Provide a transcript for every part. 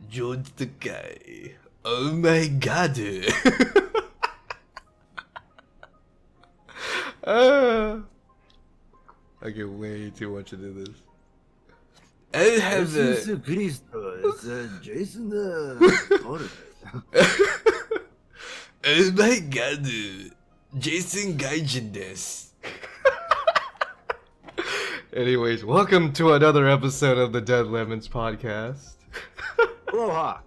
George the guy. Oh my god. I get way too much into this. I have Jesus Cristo, Jason Oh my god. Jason Gaijin desu. Anyways, welcome to another episode of the Dead Lemons podcast. Aloha.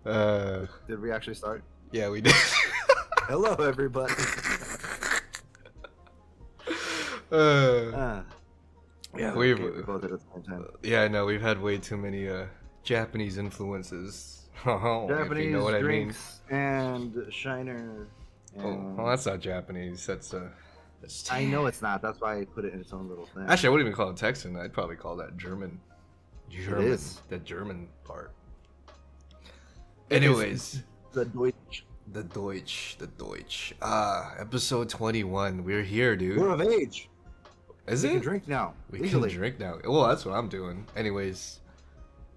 Did we actually start? Yeah, we did. Hello, everybody. Yeah, we both did at the same time. Yeah, no, we've had way too many Japanese influences. Japanese if you know what drinks and Shiner. And... Oh, that's not Japanese. That's I know it's not. That's why I put it in its own little thing. Actually, I wouldn't even call it Texan. I'd probably call that German. It is. The German part. Anyways. The Deutsch. The Deutsch. Episode 21. We're here, dude. We're of age. Is we it? We can drink now. We can drink now. Well, that's what I'm doing. Anyways.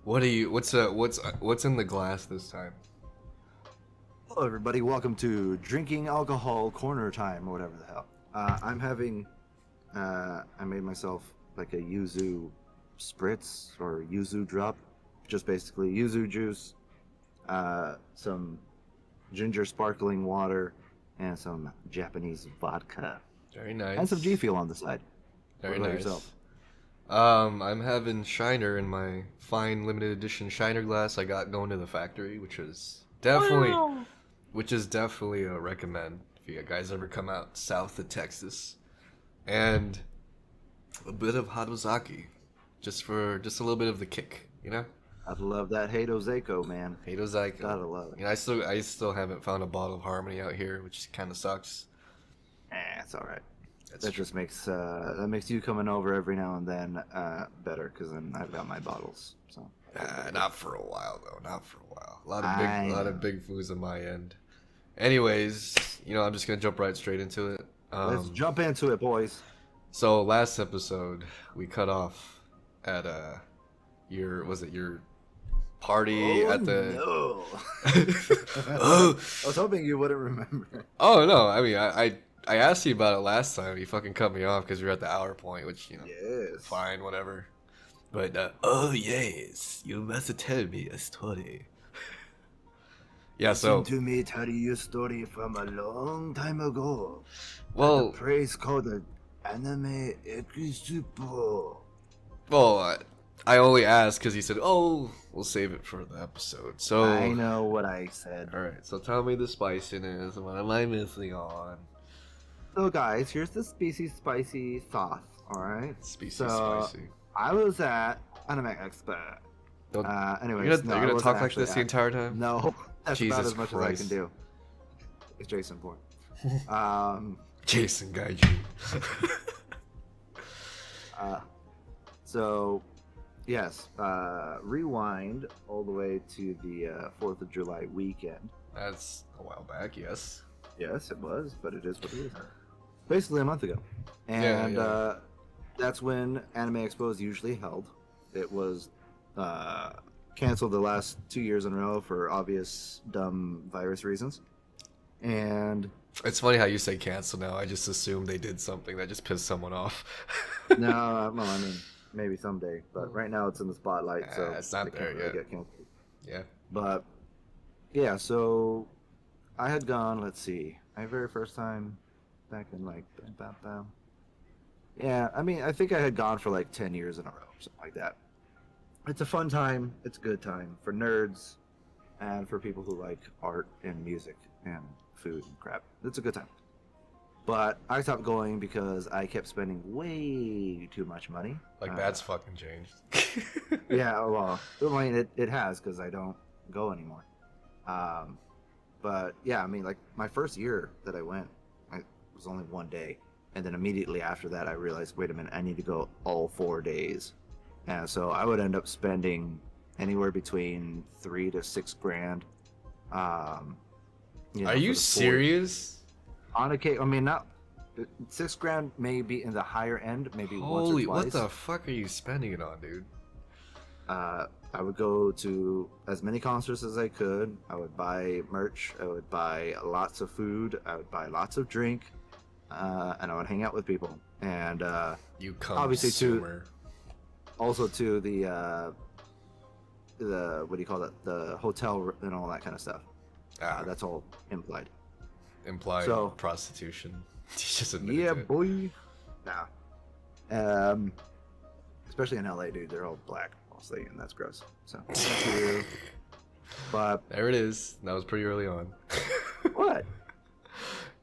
What's in the glass this time? Hello, everybody. Welcome to Drinking Alcohol Corner Time, or whatever the hell. I'm having, I made myself like a yuzu spritz or yuzu drop, just basically yuzu juice, some ginger sparkling water, and some Japanese vodka. Very nice. And some G Fuel on the side. Very nice. Yourself? I'm having Shiner in my fine limited edition Shiner glass I got going to the factory, which is definitely a recommend. If you guys ever come out south of Texas, and a bit of Hadozaki, just a little bit of the kick, you know. I love that Hadozako, man. Hadozaki, gotta love it. You know, I still haven't found a bottle of Harmony out here, which kind of sucks. It's all right. That just makes you coming over every now and then better, because then I've got my bottles. So not for a while though. Not for a while. A lot of big foos on my end. Anyways, you know, I'm just gonna jump right straight into it. Let's jump into it, boys. So last episode we cut off at your party at the. No. Oh, I was hoping you wouldn't remember. Oh no, I mean I asked you about it last time. You fucking cut me off because we were at the hour point, which you know, yes, fine, whatever. But oh yes, you must tell me a story. Yeah, so listen to me tell you a story from a long time ago. Well, a place called the Anime Expo. Well, I only asked because he said, "Oh, we'll save it for the episode." So I know what I said. All right, so tell me the spiciness. What am I missing on? So, guys, here's the species spicy sauce. All right, species spicy. I was at Anime Expo. Anyways, you're gonna talk like this the entire time? No. That's Jesus about as much Christ. as I can do. It's Jason Bourne. Jason Gaiju. So, yes, rewind all the way to the 4th of July weekend. That's a while back, yes. Yes, it was, but it is what it is. Basically a month ago. And that's when Anime Expo is usually held. It was canceled the last 2 years in a row for obvious dumb virus reasons. And it's funny how you say cancel now. I just assumed they did something that just pissed someone off. No, well, I mean, maybe someday, but right now it's in the spotlight, so it's not there really yet. Get canceled. Yeah. But yeah, so I had gone, let's see, my very first time back in like yeah, I mean, I think I had gone for like 10 years in a row, something like that. It's a fun time. It's a good time for nerds and for people who like art and music and food and crap. It's a good time. But I stopped going because I kept spending way too much money. Like that's fucking changed. Yeah, well, I mean, it has because I don't go anymore. But But yeah, I mean, like my first year that I went, I was only 1 day, and then immediately after that, I realized, wait a minute, I need to go all 4 days, and so I would end up spending anywhere between 3 to 6 grand. Um, Are for you the 4. serious? On a case, I mean, not 6 grand, may be in the higher end, maybe once or Holy, what twice. the fuck are you spending it on, dude? I would go to as many concerts as I could. I would buy merch. I would buy lots of food. I would buy lots of drink, and I would hang out with people. And You obviously, consumer. also to the what do you call it? The hotel and all that kind of stuff. That's all implied. Implied So- prostitution. He's just admitted Yeah, to it. boy. Nah. Especially in LA, dude. They're all black mostly, and that's gross. So, but There it is. That was pretty early on. what?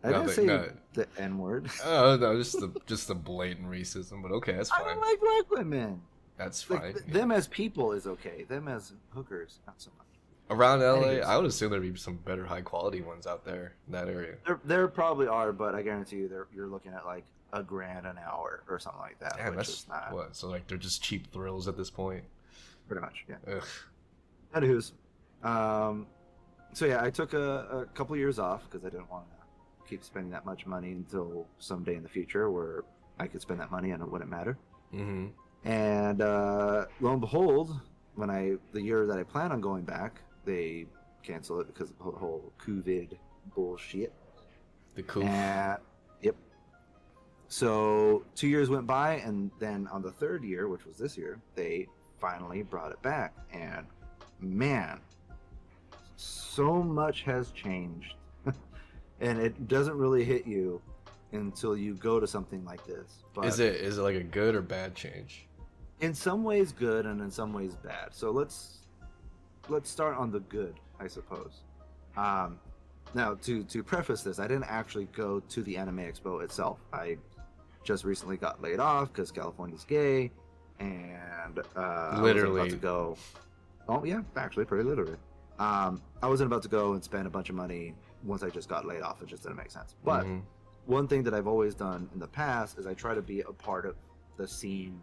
I didn't say no. the N word. Oh no, just the blatant racism. But okay, that's I fine. don't like black women. That's Like, fine. them as people is okay. Them as hookers, not so much. Around LA, Anyways. I would assume there'd be some better high quality ones out there in that area. There probably are, but I guarantee you, you're looking at like $1,000 an hour or something like that. Damn, which that's is not what. So like they're just cheap thrills at this point. pretty much. Yeah. Ugh. Anywho's, so yeah, I took a couple years off because I didn't want to keep spending that much money until someday in the future where I could spend that money and it wouldn't matter. Mm-hmm. And lo and behold, the year that I plan on going back, they cancel it because of the whole COVID bullshit. The cool. Yep. So 2 years went by, and then on the third year, which was this year, they finally brought it back. And man, so much has changed. And it doesn't really hit you until you go to something like this. But Is it like a good or bad change? in some ways good and in some ways bad. So let's start on the good, I suppose. Now, to preface this, I didn't actually go to the Anime Expo itself. I just recently got laid off because California's gay, and I wasn't about to go. Oh yeah, actually, pretty literally. I wasn't about to go and spend a bunch of money once I just got laid off. It just didn't make sense. But one thing that I've always done in the past is I try to be a part of the scene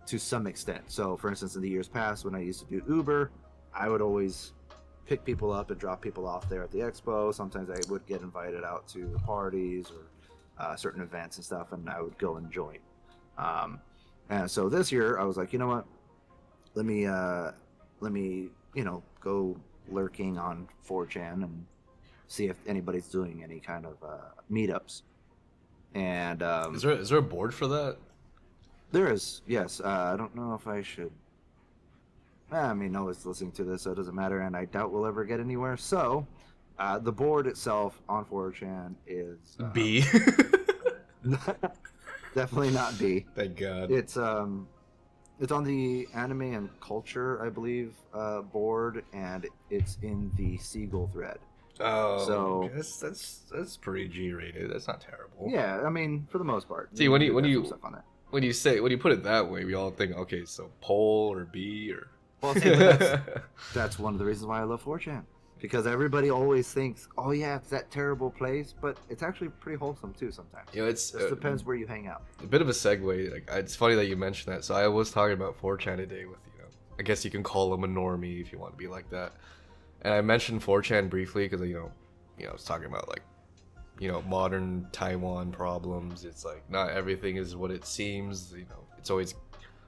to some extent. So, for instance, in the years past, when I used to do Uber, I would always pick people up and drop people off there at the expo. Sometimes I would get invited out to parties or certain events and stuff, and I would go and join. And so this year, I was like, you know what? Let me, go lurking on 4chan and see if anybody's doing any kind of meetups. And Is there a board for that? there is, yes. I don't know if I should. I mean, no one's listening to this, so it doesn't matter, and I doubt we'll ever get anywhere. So, the board itself on 4chan is B. definitely not B. Thank God. It's on the anime and culture, I believe, board, and it's in the Seagull thread. Oh, So- that's pretty G-rated. That's not terrible. Yeah, I mean, for the most part. See, when you stuff on there. when you put it that way, we all think, okay, so pole or B or. Well, see, but that's one of the reasons why I love 4chan. Because everybody always thinks, oh yeah, it's that terrible place, but it's actually pretty wholesome too sometimes. You know, it's Just depends where you hang out. a bit of a segue. Like, it's funny that you mentioned that. So I was talking about 4chan today with, I guess you can call him a normie if you want to be like that. And I mentioned 4chan briefly because I was talking about like, modern Taiwan problems. It's like not everything is what it seems.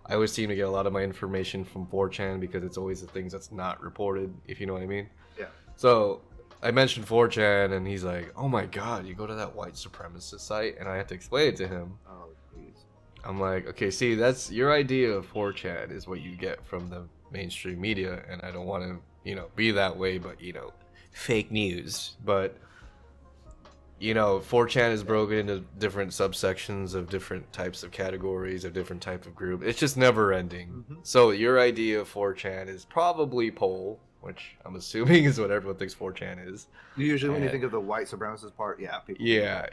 I always seem to get a lot of my information from 4chan because it's always the things that's not reported, if you know what I mean. Yeah. So I mentioned 4chan, and he's like, "Oh my God, you go to that white supremacist site?" And I had to explain it to him. Oh, please. I'm like, "Okay, see, that's your idea of 4chan is what you get from the mainstream media, and I don't want to, be that way, but fake news, but." 4chan is broken into different subsections of different types of categories of different types of group. It's just never ending. Mm-hmm. So your idea of 4chan is probably pole, which I'm assuming is what everyone thinks 4chan is. Usually when you And- think of the white supremacist part, yeah. People Yeah.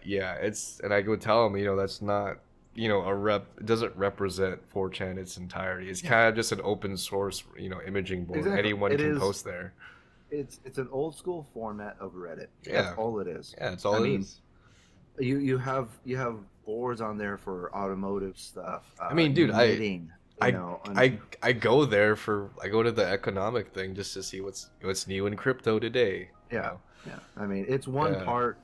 And I go tell them, that's not, it doesn't represent 4chan in its entirety. It's kind of just an open source, imaging board. Exactly. Anyone It can is- post there. it's an old school format of Reddit. That's Yeah, all it is. yeah, that's I all it mean, is. you have boards on there for automotive stuff, I mean, dude, knitting, I and I go there for I go to the economic thing just to see what's new in crypto today. You yeah, know. yeah. I mean, it's one Yeah. part,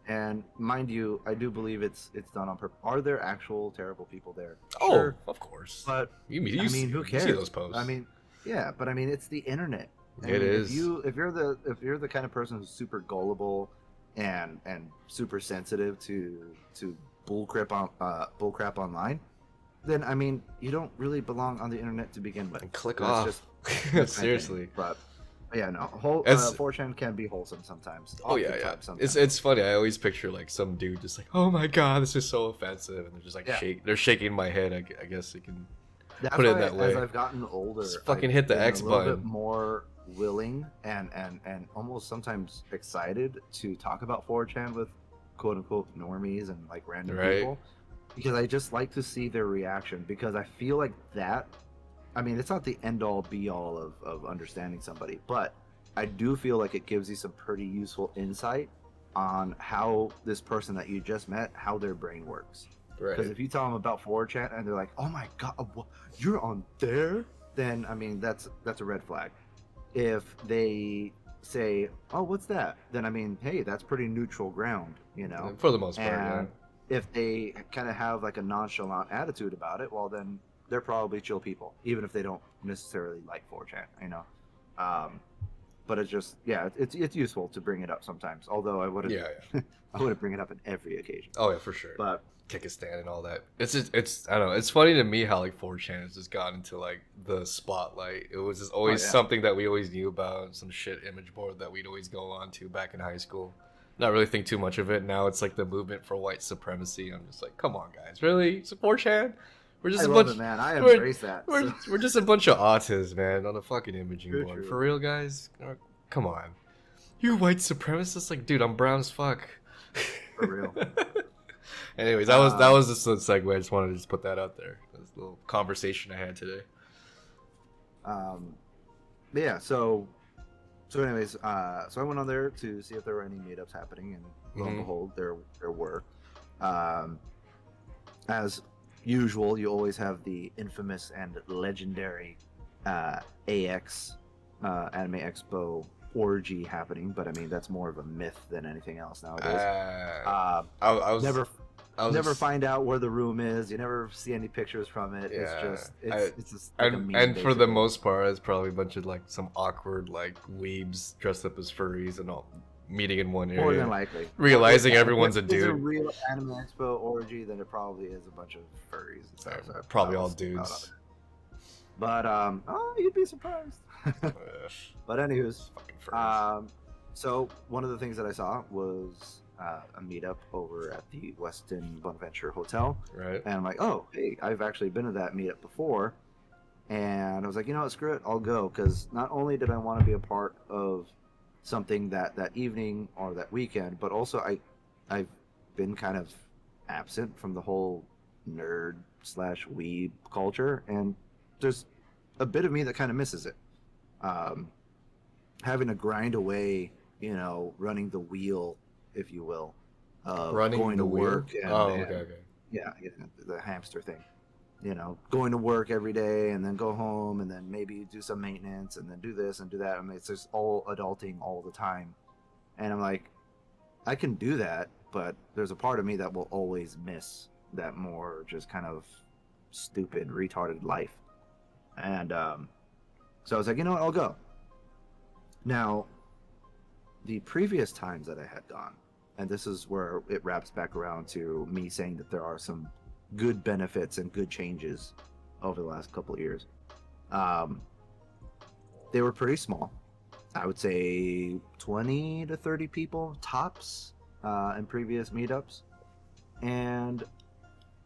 and mind you, I do believe it's done on purpose. Are there actual terrible people there? Oh, Sure, of course. but You I mean, see who you see cares? those I posts. mean, yeah, but I mean, it's the internet. I It mean, is. if you're the kind of person who's super gullible and super sensitive to bull crap online, then I mean, you don't really belong on the internet to begin with. And click That's off. just my opinion. Seriously. But yeah, no, whole It's 4chan can be wholesome sometimes, oh yeah, yeah. oftentimes, It's sometimes. it's funny. I always picture like some dude just like, oh my god, this is so offensive, and they're just like Yeah, they're shaking my head. I guess you can put that's it in why that as way. I've gotten Just older, I've fucking hit the been a X little bit button. more willing and almost sometimes excited to talk about 4chan with quote unquote normies and like random Right. people, because I just like to see their reaction, because I feel like that, I mean, it's not the end all be all of understanding somebody, but I do feel like it gives you some pretty useful insight on how this person that you just met, how their brain works. Because Right. if you tell them about 4chan and they're like, "Oh my god, you're on there," then I mean that's a red flag. If they say, "Oh, what's that?" then I mean, hey, that's pretty neutral ground, you know. For the most part, yeah. And if they kind of have like a nonchalant attitude about it, well, then they're probably chill people, even if they don't necessarily like 4chan, you know. Um, but it's just, yeah, it's useful to bring it up sometimes. Although I wouldn't, Yeah, yeah. I wouldn't bring it up in every occasion. Oh yeah, for sure. But Kick a stand and all that. It's I don't know. It's funny to me how like 4chan has just gotten into like the spotlight. It was just oh always yeah, something that we always knew about, some shit image board that we'd always go on to back in high school. Not really think too much of it. Now it's like the movement for white supremacy. I'm just like, come on, guys, really? It's 4chan? We're I just a love bunch. it, man. I We're embrace that. we're So we're just a bunch of autists, man, on a fucking imaging true, board. true, For real, guys? Come on. You white supremacist? Like, dude, I'm brown as fuck. for real. Anyways, that Um, was just a segue. I just wanted to just put that out there. This little conversation I had today. um, but yeah. So anyways, so I went on there to see if there were any meetups happening, and lo and Hmm. behold, there were. Um, as usual, you always have the infamous and legendary AX Anime Expo orgy happening, but I mean that's more of a myth than anything else nowadays. Uh, Uh, I was never I was never find out where the room is. You never see any pictures from it. It's yeah. just I it's just like a meme and for the basically. most part, it's probably a bunch of like some awkward like weebs dressed up as furries and all meeting in one More than area, likely. realizing Yeah, everyone's a if it's a dude. real Anime Expo orgy, then it probably is a bunch of furries and stuff. So Probably that all was about it. dudes. But oh, you'd be surprised. Ugh, But anywho's, fucking furries. so one of the things that I saw was a meetup over at the Westin Bonaventure Hotel, Right? and I'm like, oh, hey, I've actually been to that meetup before, and I was like, you know what, screw it, I'll go, because not only did I want to be a part of something that evening or that weekend, but also I've been kind of absent from the whole nerd slash weeb culture, and there's a bit of me that kind of misses it. Um, Having to grind away, you know, running the wheel, if you will, of Running going the to wheel. work Oh, okay, okay. yeah, yeah, the hamster thing. You know, going to work every day and then go home and then maybe do some maintenance and then do this and do that. I mean, it's just all adulting all the time. And I'm like, I can do that, but there's a part of me that will always miss that more just kind of stupid, retarded life. And so I was like, you know what, I'll go. Now, the previous times that I had gone, and this is where it wraps back around to me saying that there are some good benefits and good changes over the last couple of years. Um, they were pretty small. I would say 20 to 30 people tops in previous meetups. And,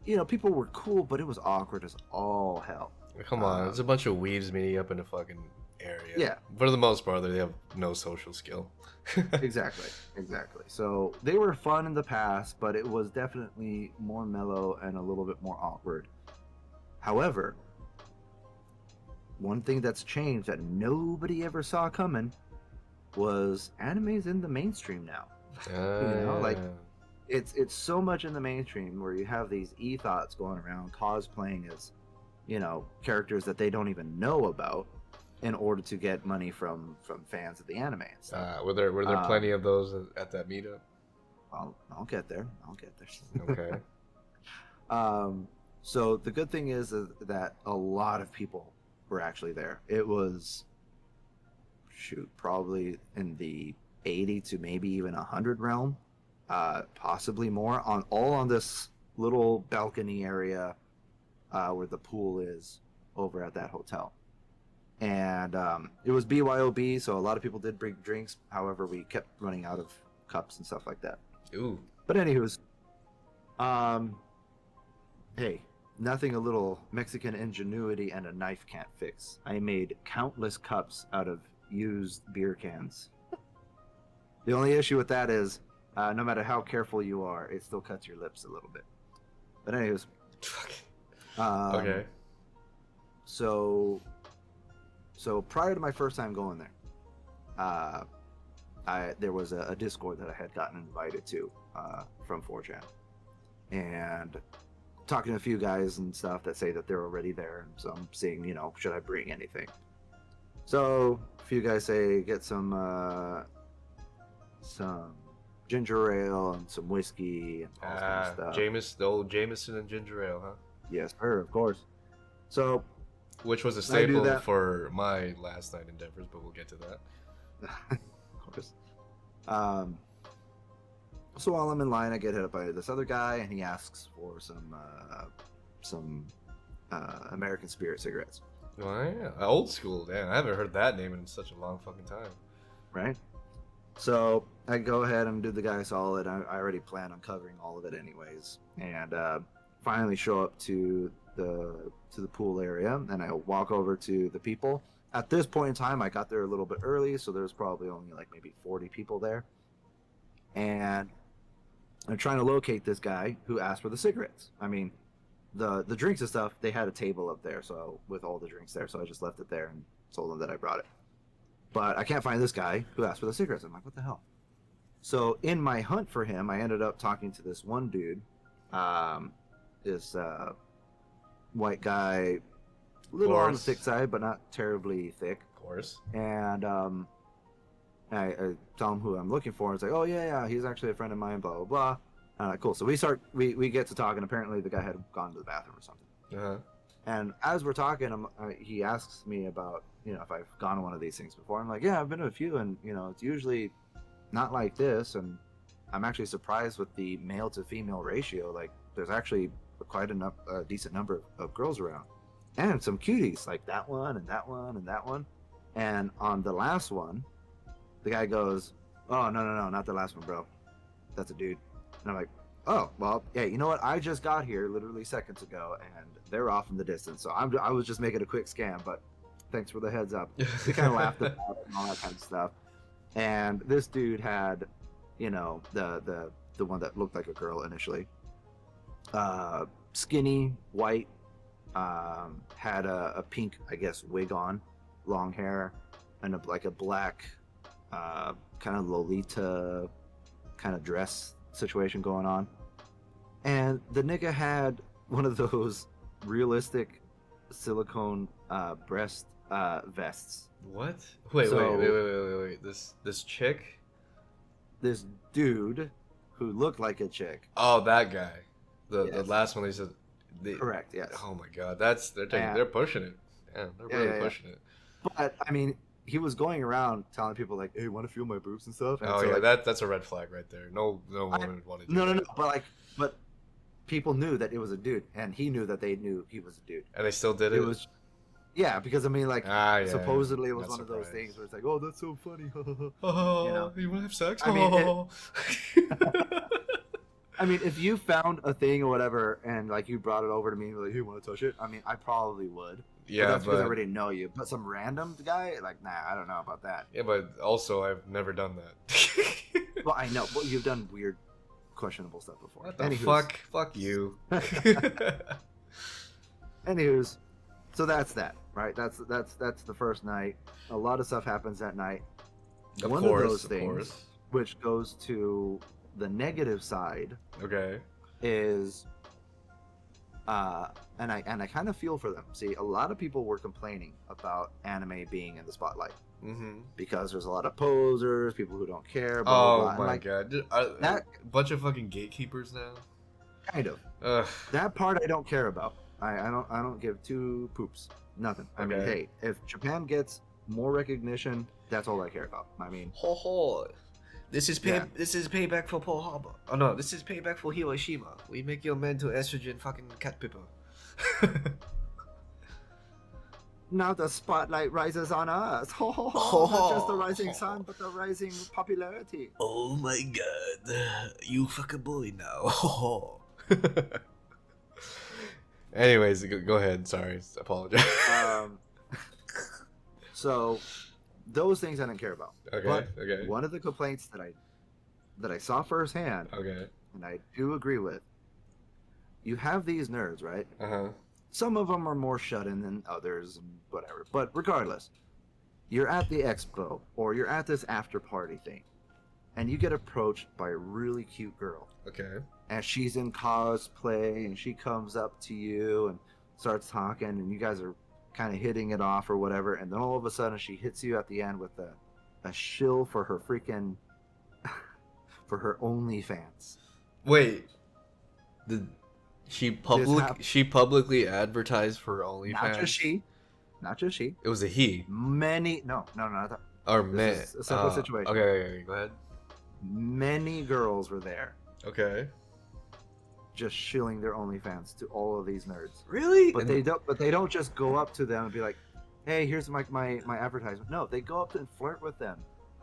you know, people were cool, but it was awkward as all hell. Come on, it's a bunch of weebs meeting up in a fucking area. Yeah, For the most part, they have no social skill. exactly, exactly. So they were fun in the past, but it was definitely more mellow and a little bit more awkward. However, one thing that's changed that nobody ever saw coming was anime's in the mainstream now. Like Yeah. it's so much in the mainstream where you have these ethos going around cosplaying as, characters that they don't even know about in order to get money from fans of the anime and stuff. Were there Um, plenty of those at that meetup? I'll get there. I'll get there. Okay. So the good thing is that a lot of people were actually there. It was, shoot, probably in the 80 to maybe even 100 realm, possibly more, all on this little balcony area where the pool is over at that hotel. And it was BYOB, so a lot of people did bring drinks. However, we kept running out of cups and stuff like that. Ooh. But anywho's, um, hey, nothing a little Mexican ingenuity and a knife can't fix. I made countless cups out of used beer cans. The only issue with that is, no matter how careful you are, it still cuts your lips a little bit. But anyways, Okay. so prior to my first time going there, there was a Discord that I had gotten invited to from 4chan, and talking to a few guys and stuff that say that they're already there, and so I'm seeing, should I bring anything? So a few guys say get some ginger ale and some whiskey and all that kind of stuff. The old Jameson and ginger ale, huh? Yes, sir, of course. So Which was a I do staple that. for my last night endeavors, but we'll get to that. Of course. So while I'm in line, I get hit up by this other guy, and he asks for some American Spirit cigarettes. Oh yeah, old school. Damn, I haven't heard that name in such a long fucking time. Right? So I go ahead and do the guy solid. I already plan on covering all of it anyways, and finally show up to the pool area, and I walk over to the people. At this point in time, I got there a little bit early, so there's probably only like maybe 40 people there, and I'm trying to locate this guy who asked for the cigarettes. I mean, the drinks and stuff, they had a table up there, so with all the drinks there, so I just left it there and told them that I brought it. But I can't find this guy who asked for the cigarettes. I'm like, what the hell? So in my hunt for him, I ended up talking to this one dude, this white guy, a little on the thick side, but not terribly thick. Of course. And I tell him who I'm looking for. And it's like, oh yeah, he's actually a friend of mine. Blah blah blah. Cool. So we get to talking. Apparently, the guy had gone to the bathroom or something. Uh-huh. And as we're talking, he asks me about, if I've gone to one of these things before. I'm like, yeah, I've been to a few, and it's usually not like this. And I'm actually surprised with the male to female ratio. Like, there's actually quite a decent number of girls around, and some cuties like that one and that one and that one. And on the last one, the guy goes, "Oh no, not the last one, bro. That's a dude." And I'm like, "Oh well, yeah. You know what? I just got here literally seconds ago, and they're off in the distance. So I was just making a quick scan, but thanks for the heads up." We kind of laughed about it and all that kind of stuff. And this dude had, the one that looked like a girl initially, skinny, white, had a pink, I guess, wig on, long hair, and like a black, kind of Lolita kind of dress situation going on. And the nigga had one of those realistic silicone breast vests. What? Wait. This chick? This dude who looked like a chick. Oh, that guy. The Yes. last one they said. Correct. Yes. Oh my god, they're pushing it. Yeah, they're really pushing it. But I mean, he was going around telling people like, "Hey, want to feel my boobs and stuff?" And Oh so, yeah, like, that's a red flag right there. No woman would want to do no, that. but people knew that it was a dude, and he knew that they knew he was a dude. And they still did it. It was, yeah, because I mean, like, yeah, supposedly it was not one of those surprised. things where it's like, "Oh, that's so funny." Oh, you want to have sex? I mean, Oh. I mean, if you found a thing or whatever, and like you brought it over to me, and you were like, "Hey, want to touch it?" I mean, I probably would. Yeah, but that's because I but already know you. But some random guy, like, nah, I don't know about that. yeah, but also I've never done that. Well, I know, but you've done weird, questionable stuff before. What the Anywho's. fuck? Fuck you. Anywho's, so that's that, right? That's the first night. A lot of stuff happens that night. Of One of course, those of things, course. which goes to the negative side, Okay. is and I kind of feel for them. See, a lot of people were complaining about anime being in the spotlight Mm-hmm. because there's a lot of posers, people who don't care, blah blah Oh blah, and my like god. that A bunch of fucking gatekeepers now. kind of Ugh. that part I don't care about. I don't give two poops, nothing. I mean, Okay. hey, if Japan gets more recognition, that's all I care about. I mean, Ho ho. This is Yeah. This is payback for Pearl Harbor. Oh no, this is payback for Hiroshima. We make your men to estrogen fucking cat pepper. now the spotlight rises on us. Ho ho Ho, ho! Not just the ho, rising ho. sun, but the rising popularity. Oh my god. You fucking boy now. Ho ho. Anyways, go ahead. Sorry. Apologize. Um, so those things I didn't care about. Okay, But okay. one of the complaints that I saw firsthand, Okay. and I do agree with, you have these nerds, right? Uh-huh. Some of them are more shut in than others, and whatever. But regardless, you're at the expo or you're at this after party thing, and you get approached by a really cute girl, Okay. and she's in cosplay, and she comes up to you and starts talking, and you guys are kind of hitting it off or whatever, and then all of a sudden she hits you at the end with a shill for her freaking for her OnlyFans. Wait. Did hap- she publicly advertised for OnlyFans? Not just she. It was a he. Many no, not that. Or This man. is a separate situation. Okay, go ahead. Many girls were there, Okay. just shilling their OnlyFans to all of these nerds. Really? But they don't. But they don't just go up to them and be like, "Hey, here's my advertisement." No, they go up and flirt with them,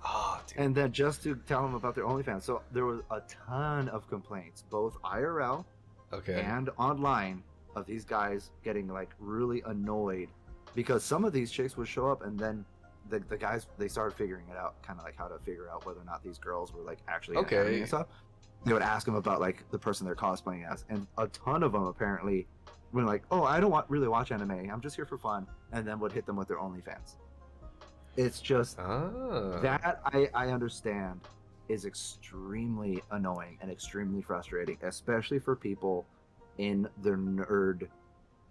Oh, dude. and then just to tell them about their OnlyFans. So there was a ton of complaints, both IRL Okay. and online, of these guys getting like really annoyed because some of these chicks would show up and then the guys, they started figuring it out, kind of like how to figure out whether or not these girls were like actually in anime and stuff. They would ask them about like the person they're cosplaying as, and a ton of them apparently were like, "Oh, I don't really watch anime. I'm just here for fun," and then would hit them with their OnlyFans. It's just Ah. that I understand is extremely annoying and extremely frustrating, especially for people in their nerd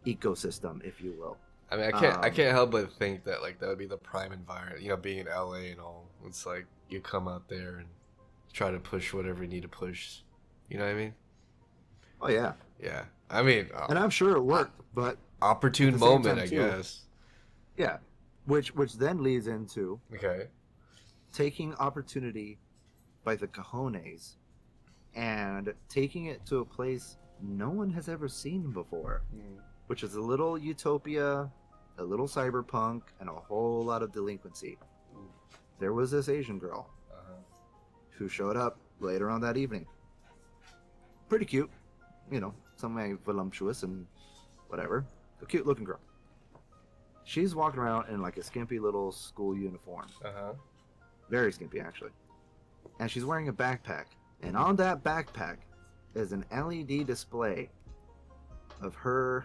ecosystem, if you will. I mean, I can't help but think that like that would be the prime environment. You know, being in LA and all. It's like you come out there and try to push whatever you need to push. You know what I mean? Oh yeah, Yeah. I mean, and I'm sure it worked, but opportune at the same moment, time, I too. guess. yeah, which then leads into Okay. taking opportunity by the cojones and taking it to a place no one has ever seen before, which is a little utopia, a little cyberpunk, and a whole lot of delinquency. There was this Asian girl Uh-huh. who showed up later on that evening. Pretty cute, somewhat voluptuous and whatever. A cute looking girl. She's walking around in like a skimpy little school uniform. Uh-huh. Very skimpy, actually. And she's wearing a backpack. And on that backpack is an LED display of her,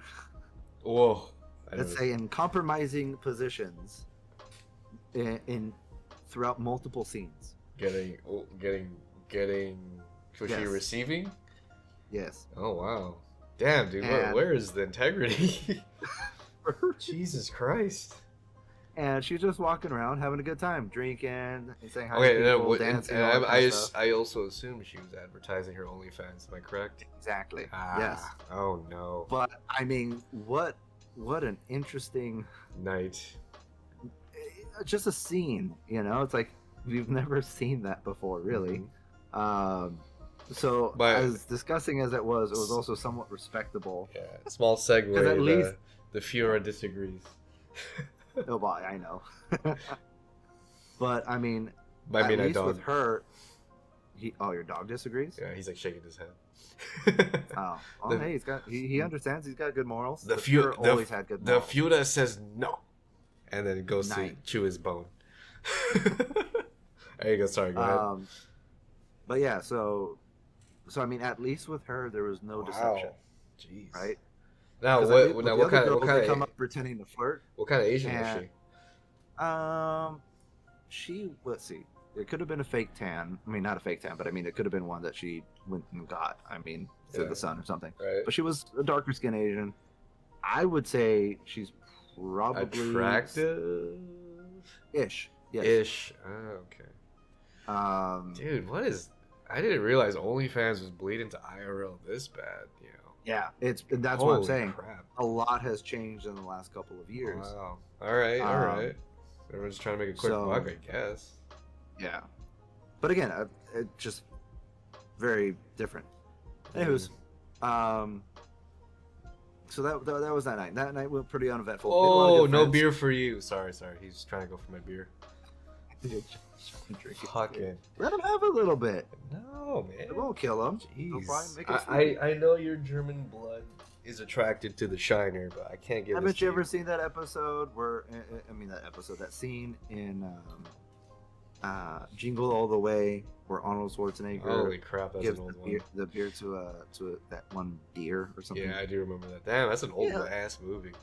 Whoa. let's say, in compromising positions in throughout multiple scenes. getting. Was she Yes. receiving? Yes. Oh wow. Damn, dude. And- Where is the integrity? Jesus Christ. And she's just walking around having a good time, drinking and saying hi Okay, to people, dancing. all that kind of stuff. I also assumed she was advertising her OnlyFans. Am I correct? Exactly. Ah, Yes. Oh no. But I mean, what an interesting, Night. just a scene. It's like we've never seen that before, really. So But- as disgusting as it was also somewhat respectable. Yeah. Small segue. 'Cause at least- the Fiora disagrees. Oh, well, I know. But I mean, I at mean, I least don't. with her, your dog disagrees. Yeah, he's like shaking his head. Oh, The- hey, he understands. He's got good morals. The Fiora Fiora always had good The morals. Fiora says no, and then goes to Night. chew his bone. There you go. Sorry. Go ahead. But yeah, so I mean, at least with her, there was no deception, Jeez. right? Now 'Cause what? with Now the what other kind of girls, what they kind come of up pretending to flirt. what kind of Asian was And- she? She, let's see. it could have been a fake tan. I mean, not a fake tan, but I mean, it could have been one that she went and got. I mean, through Yeah. the sun or something. Right. But she was a darker skin Asian. I would say she's probably Attractive. ish. Yes. Ish. Oh, okay. Dude, what is? I didn't realize OnlyFans was bleeding to IRL this bad. You know. Yeah, that's what I'm Holy saying. crap. A lot has changed in the last couple of years. Wow. All right. All right. Everyone's trying to make a quick buck, I guess. Yeah, but again, it just very different. Anyways, so that was that night. That night went pretty uneventful. Made a lot of Oh, good no friends. beer for you. Sorry. He's trying to go for my beer. Drink it. Fucking. Let him have a little bit. No, man. It won't kill him. Jeez. No problem. Make it sweet. I know your German blood is attracted to the shiner, but I can't get. Haven't you ever seen that episode where? I mean, that scene in Jingle All the Way, where Arnold Schwarzenegger Holy crap, that's gives an old one. the beer to that one deer or something. Yeah, I do remember that. Damn, that's an old ass movie.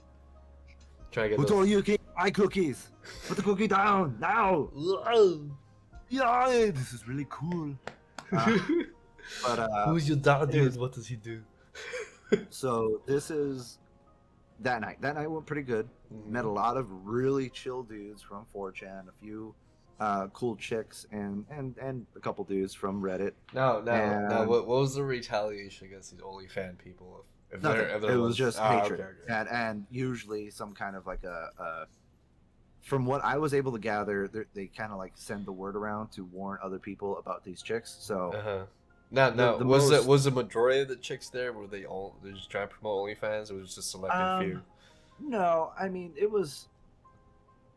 Trying to get Who those... told you to eat my cookies? Put the cookie down now. Yeah, this is really cool. But who's your dad, dude? What does he do? so this is that night. That night went pretty good. Met a lot of really chill dudes from 4chan, a few cool chicks, and a couple dudes from Reddit. No. What was the retaliation against these OnlyFans people? If Nothing. there It was just hatred, okay. and usually some kind of like a. From what I was able to gather, they kind of like send the word around to warn other people about these chicks. So. No. The Was the majority of the chicks there? Were they just trying to promote OnlyFans? Or was it just a selected few? No, I mean it was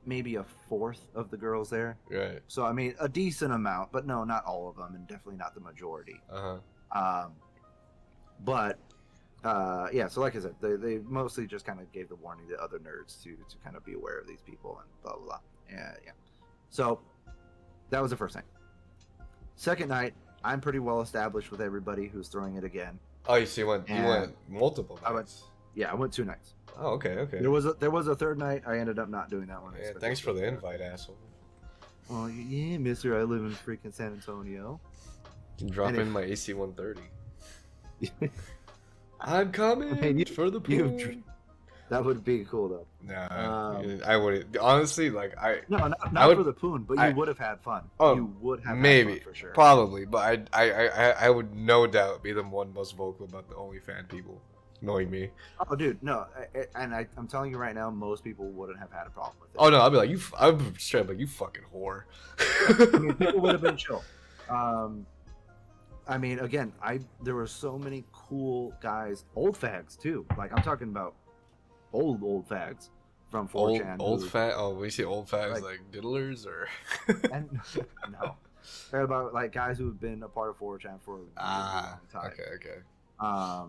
maybe a fourth of the girls there. Right. So I mean a decent amount, but no, not all of them, and definitely not the majority. But yeah. So like I said, they mostly just kind of gave the warning to other nerds to kind of be aware of these people and blah blah blah. Yeah. So that was the first night. Second night, I'm pretty well established with everybody who's throwing it again. Oh, you went multiple nights. I went 2 nights. Oh, okay. There was a third night. I ended up not doing that one. Yeah, thanks for the invite, asshole. Oh yeah, mister. I live in freaking San Antonio. You can drop in my AC 130. I'm coming for the pool. That would be cool though. Nah, I wouldn't. Honestly, like not for the poon, but you would have had fun. Oh, you would have maybe had fun for sure. Probably, but I would no doubt be the one most vocal about the OnlyFans people, knowing me. Oh, dude, no, I'm telling you right now, most people wouldn't have had a problem with it. Oh no, I'd be like I'm straight up like you fucking whore. I mean, people would have been chill. I mean, again, there were so many cool guys, old fags too. Like I'm talking about old fags from 4chan. Old fag. Oh, we say old fags like diddlers or. And, no, they're about like guys who have been a part of 4chan for a really long time. Okay.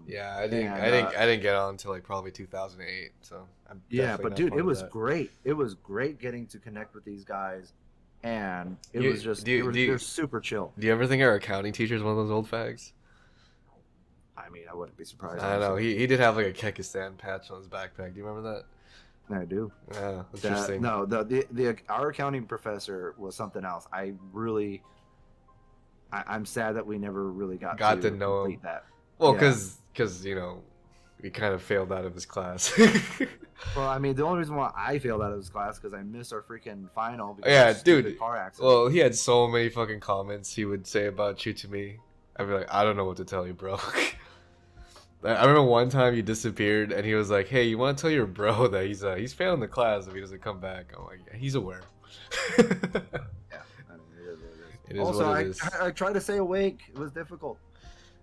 Yeah, I didn't get on until like probably 2008. So but dude, it was great. It was great getting to connect with these guys, and it was just they're super chill. Do you ever think our accounting teacher is one of those old fags? I mean, I wouldn't be surprised. I know he did have like a Kekistan patch on his backpack. Do you remember that? I do. Yeah, interesting. No, our accounting professor was something else. I'm sad that we never really got to know complete that. Well, because we kind of failed out of his class. Well, I mean, the only reason why I failed out of his class because I missed our freaking final. Because of dude. Car accident. Well, he had so many fucking comments he would say about you to me. I'd be like, I don't know what to tell you, bro. I remember one time you disappeared, and he was like, "Hey, you want to tell your bro that he's failing the class if he doesn't come back?" I'm like, "Yeah, he's aware." Yeah, I mean, it is also, what it is. I tried to stay awake. It was difficult.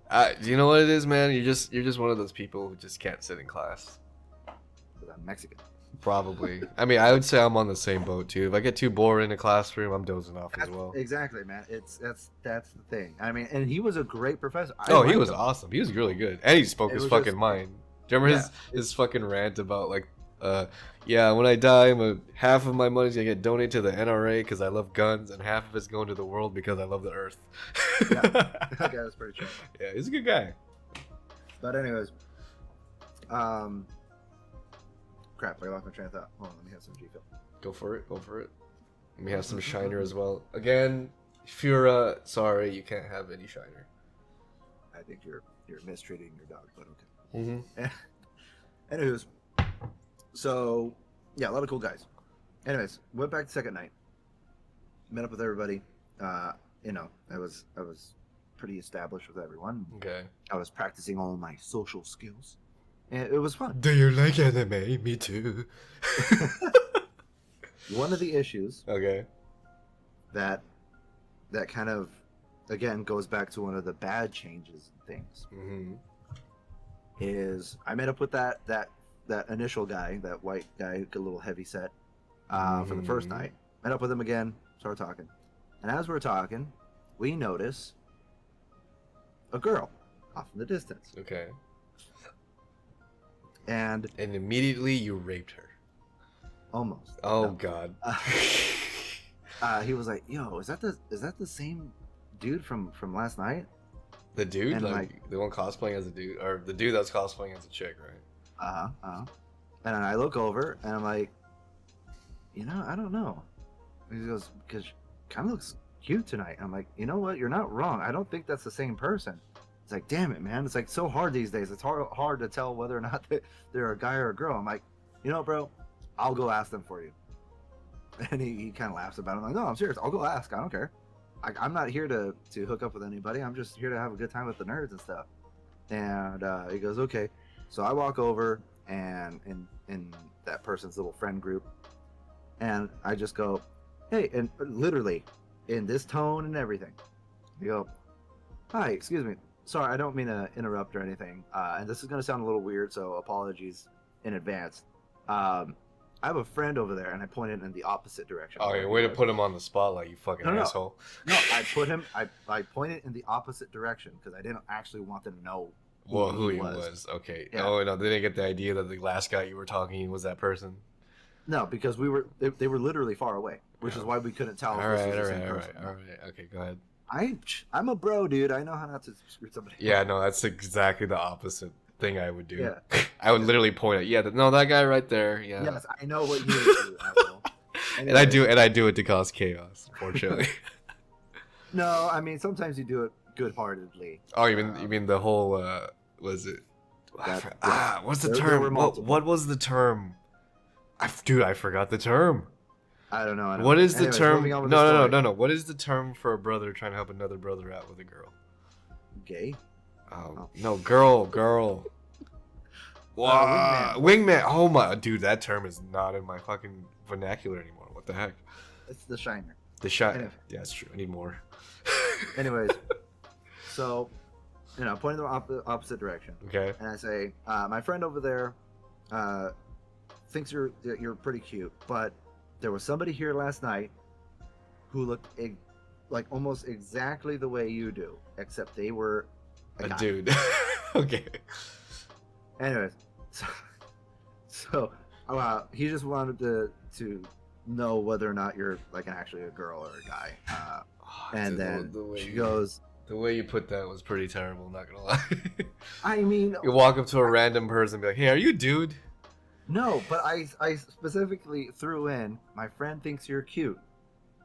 Do you know what it is, man? You're just one of those people who just can't sit in class. Because I'm Mexican. Probably. I mean, I would say I'm on the same boat too. If I get too bored in a classroom, I'm dozing off as well. Exactly, man. That's the thing. I mean, and he was a great professor. He was awesome. He was really good, and he spoke his fucking mind. Do you remember his fucking rant about like, when I die, half of my money's gonna get donated to the NRA because I love guns, and half of it's going to the world because I love the Earth. Yeah, that guy was pretty chill. Yeah, he's a good guy. But anyways, crap, I lost my train of thought. Hold on, let me have some G-Fuel. Go for it. Let me have some Shiner as well. Again, If you're sorry, you can't have any shiner. I think you're mistreating your dog, but okay. Mm-hmm. Anyways, so yeah, a lot of cool guys. Anyways, went back the second night, met up with everybody. You know, I was pretty established with everyone. Okay. I was practicing all my social skills, and it was fun. Do you like anime? Me too. One of the issues Okay. that kind of again goes back to one of the bad changes and things Mm-hmm. is I met up with that initial guy, that white guy, a little heavy set, for the first night. Met up with him again, started talking, and as we're talking, we notice a girl off in the distance, Okay. and And immediately you raped her. almost. Oh No. God. He was like, "Yo, is that the same dude from last night?" The dude, And, like the one cosplaying as a dude, or the dude that's cosplaying as a chick, right? And I look over and I'm like, I don't know. He goes, because kind of looks cute tonight. I'm like, you know what? You're not wrong. I don't think that's the same person. It's like, damn it, man. It's like so hard these days. It's hard to tell whether or not they're a guy or a girl. I'm like, bro, I'll go ask them for you. And he kind of laughs about it. I'm like, no, I'm serious. I'll go ask. I don't care. I'm not here to hook up with anybody. I'm just here to have a good time with the nerds and stuff. And he goes, okay. So I walk over and in that person's little friend group, and I just go, hey, and literally in this tone and everything, you go, hi, excuse me, sorry, I don't mean to interrupt or anything, and this is going to sound a little weird, so apologies in advance. I have a friend over there, and I pointed in the opposite direction. Oh, yeah, way to put him on the spotlight, you fucking asshole. No, I pointed in the opposite direction because I didn't actually want them to know who he was. Okay. Yeah. Oh, no, they didn't get the idea that the last guy you were talking was that person. No, because they were literally far away, which is why we couldn't tell. All right. Okay, go ahead. I'm a bro, dude. I know how not to screw somebody. Yeah, no, that's exactly the opposite thing I would do. Yeah. I would literally point at, that guy right there. Yeah. Yes, I know what you would do, asshole. And I do it to cause chaos, unfortunately. No, I mean sometimes you do it good-heartedly. Oh, you mean the whole was it? What's the term? What was the term? I forgot the term. I don't know. What is the term? No. What is the term for a brother trying to help another brother out with a girl? Gay? Oh. No, girl. Wow, wingman. Oh my, dude, that term is not in my fucking vernacular anymore. What the heck? It's the shiner. The shiner. Anyway. Yeah, that's true. I need more. Anyways, so pointing in the opposite direction. Okay. And I say, my friend over there thinks you're pretty cute, but there was somebody here last night who looked like almost exactly the way you do, except they were a guy. Dude. Okay. Anyways, so he just wanted to know whether or not you're like actually a girl or a guy. And then she goes, the way you put that was pretty terrible, not gonna lie. I mean, you walk up to a random person and be like, hey, are you a dude? No, but I specifically threw in, my friend thinks you're cute,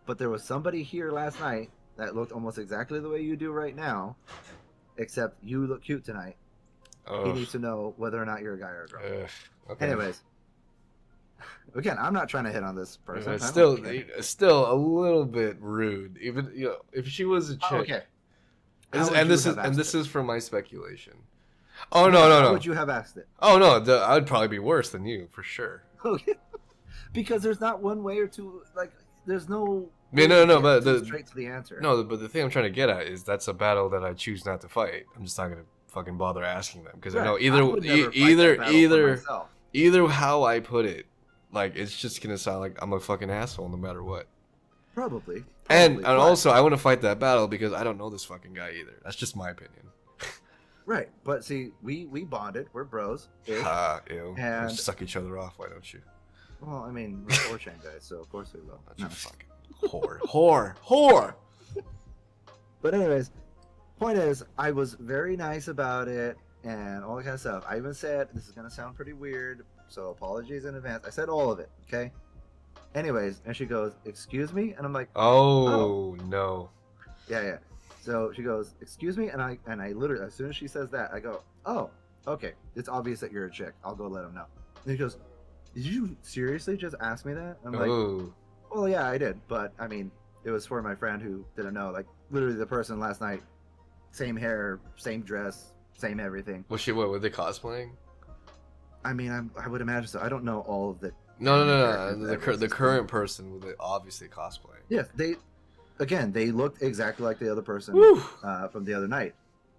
but there was somebody here last night that looked almost exactly the way you do right now, except you look cute tonight. He needs to know whether or not you're a guy or a girl. Okay. Anyways, again, I'm not trying to hit on this person. It's still a little bit rude, even if she was a chick. Okay. This is from my speculation. Oh no! How would you have asked it? Oh no! I'd probably be worse than you for sure. Okay. Because there's not one way or two. Like there's no. No. But straight to the answer. No, but the thing I'm trying to get at is that's a battle that I choose not to fight. I'm just not gonna fucking bother asking them because I know either how I put it, like it's just gonna sound like I'm a fucking asshole no matter what. Probably. And also I want to fight that battle because I don't know this fucking guy either. That's just my opinion. Right, but see, we bonded. We're bros. Ew. And we suck each other off. Why don't you? Well, I mean, we're 4chan guys, so of course we will. That's fucking whore. But anyways, point is, I was very nice about it and all that kind of stuff. I even said this is gonna sound pretty weird, so apologies in advance. I said all of it, okay? Anyways, and she goes, "Excuse me," and I'm like, "Oh no." Yeah, yeah. So she goes, "Excuse me," and I literally, as soon as she says that, I go, "Oh, okay. It's obvious that you're a chick. I'll go let him know." And he goes, "Did you seriously just ask me that?" I'm like, Oh, "Well, yeah, I did, but I mean, it was for my friend who didn't know. Like, literally, the person last night, same hair, same dress, same everything. what were they cosplaying? I mean, I would imagine so. I don't know all of the No, no, anime no, characters no. that ever The existed. current person with it obviously cosplaying. Yes, they looked exactly like the other person Woo! from the other night.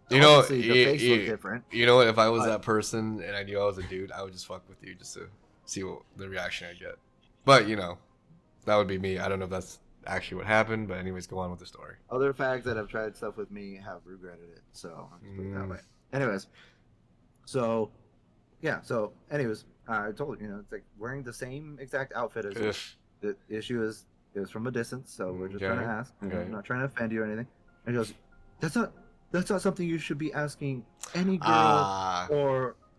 You know, Obviously, the face looked different, you know what? If I was but that person and I knew I was a dude, I would just fuck with you just to see what the reaction I get. But you know, that would be me. I don't know if that's actually what happened, but anyways, go on with the story. other fags that have tried stuff with me have regretted it. So I'll just put it that Mm. way. Anyways, so yeah, so anyways, I told you, it's like wearing the same exact outfit as you. Ugh. The issue is it was from a distance, so we're just trying to Okay. ask. Okay. I'm not trying to offend you or anything. And he goes, "That's not something you should be asking any girl, Ah.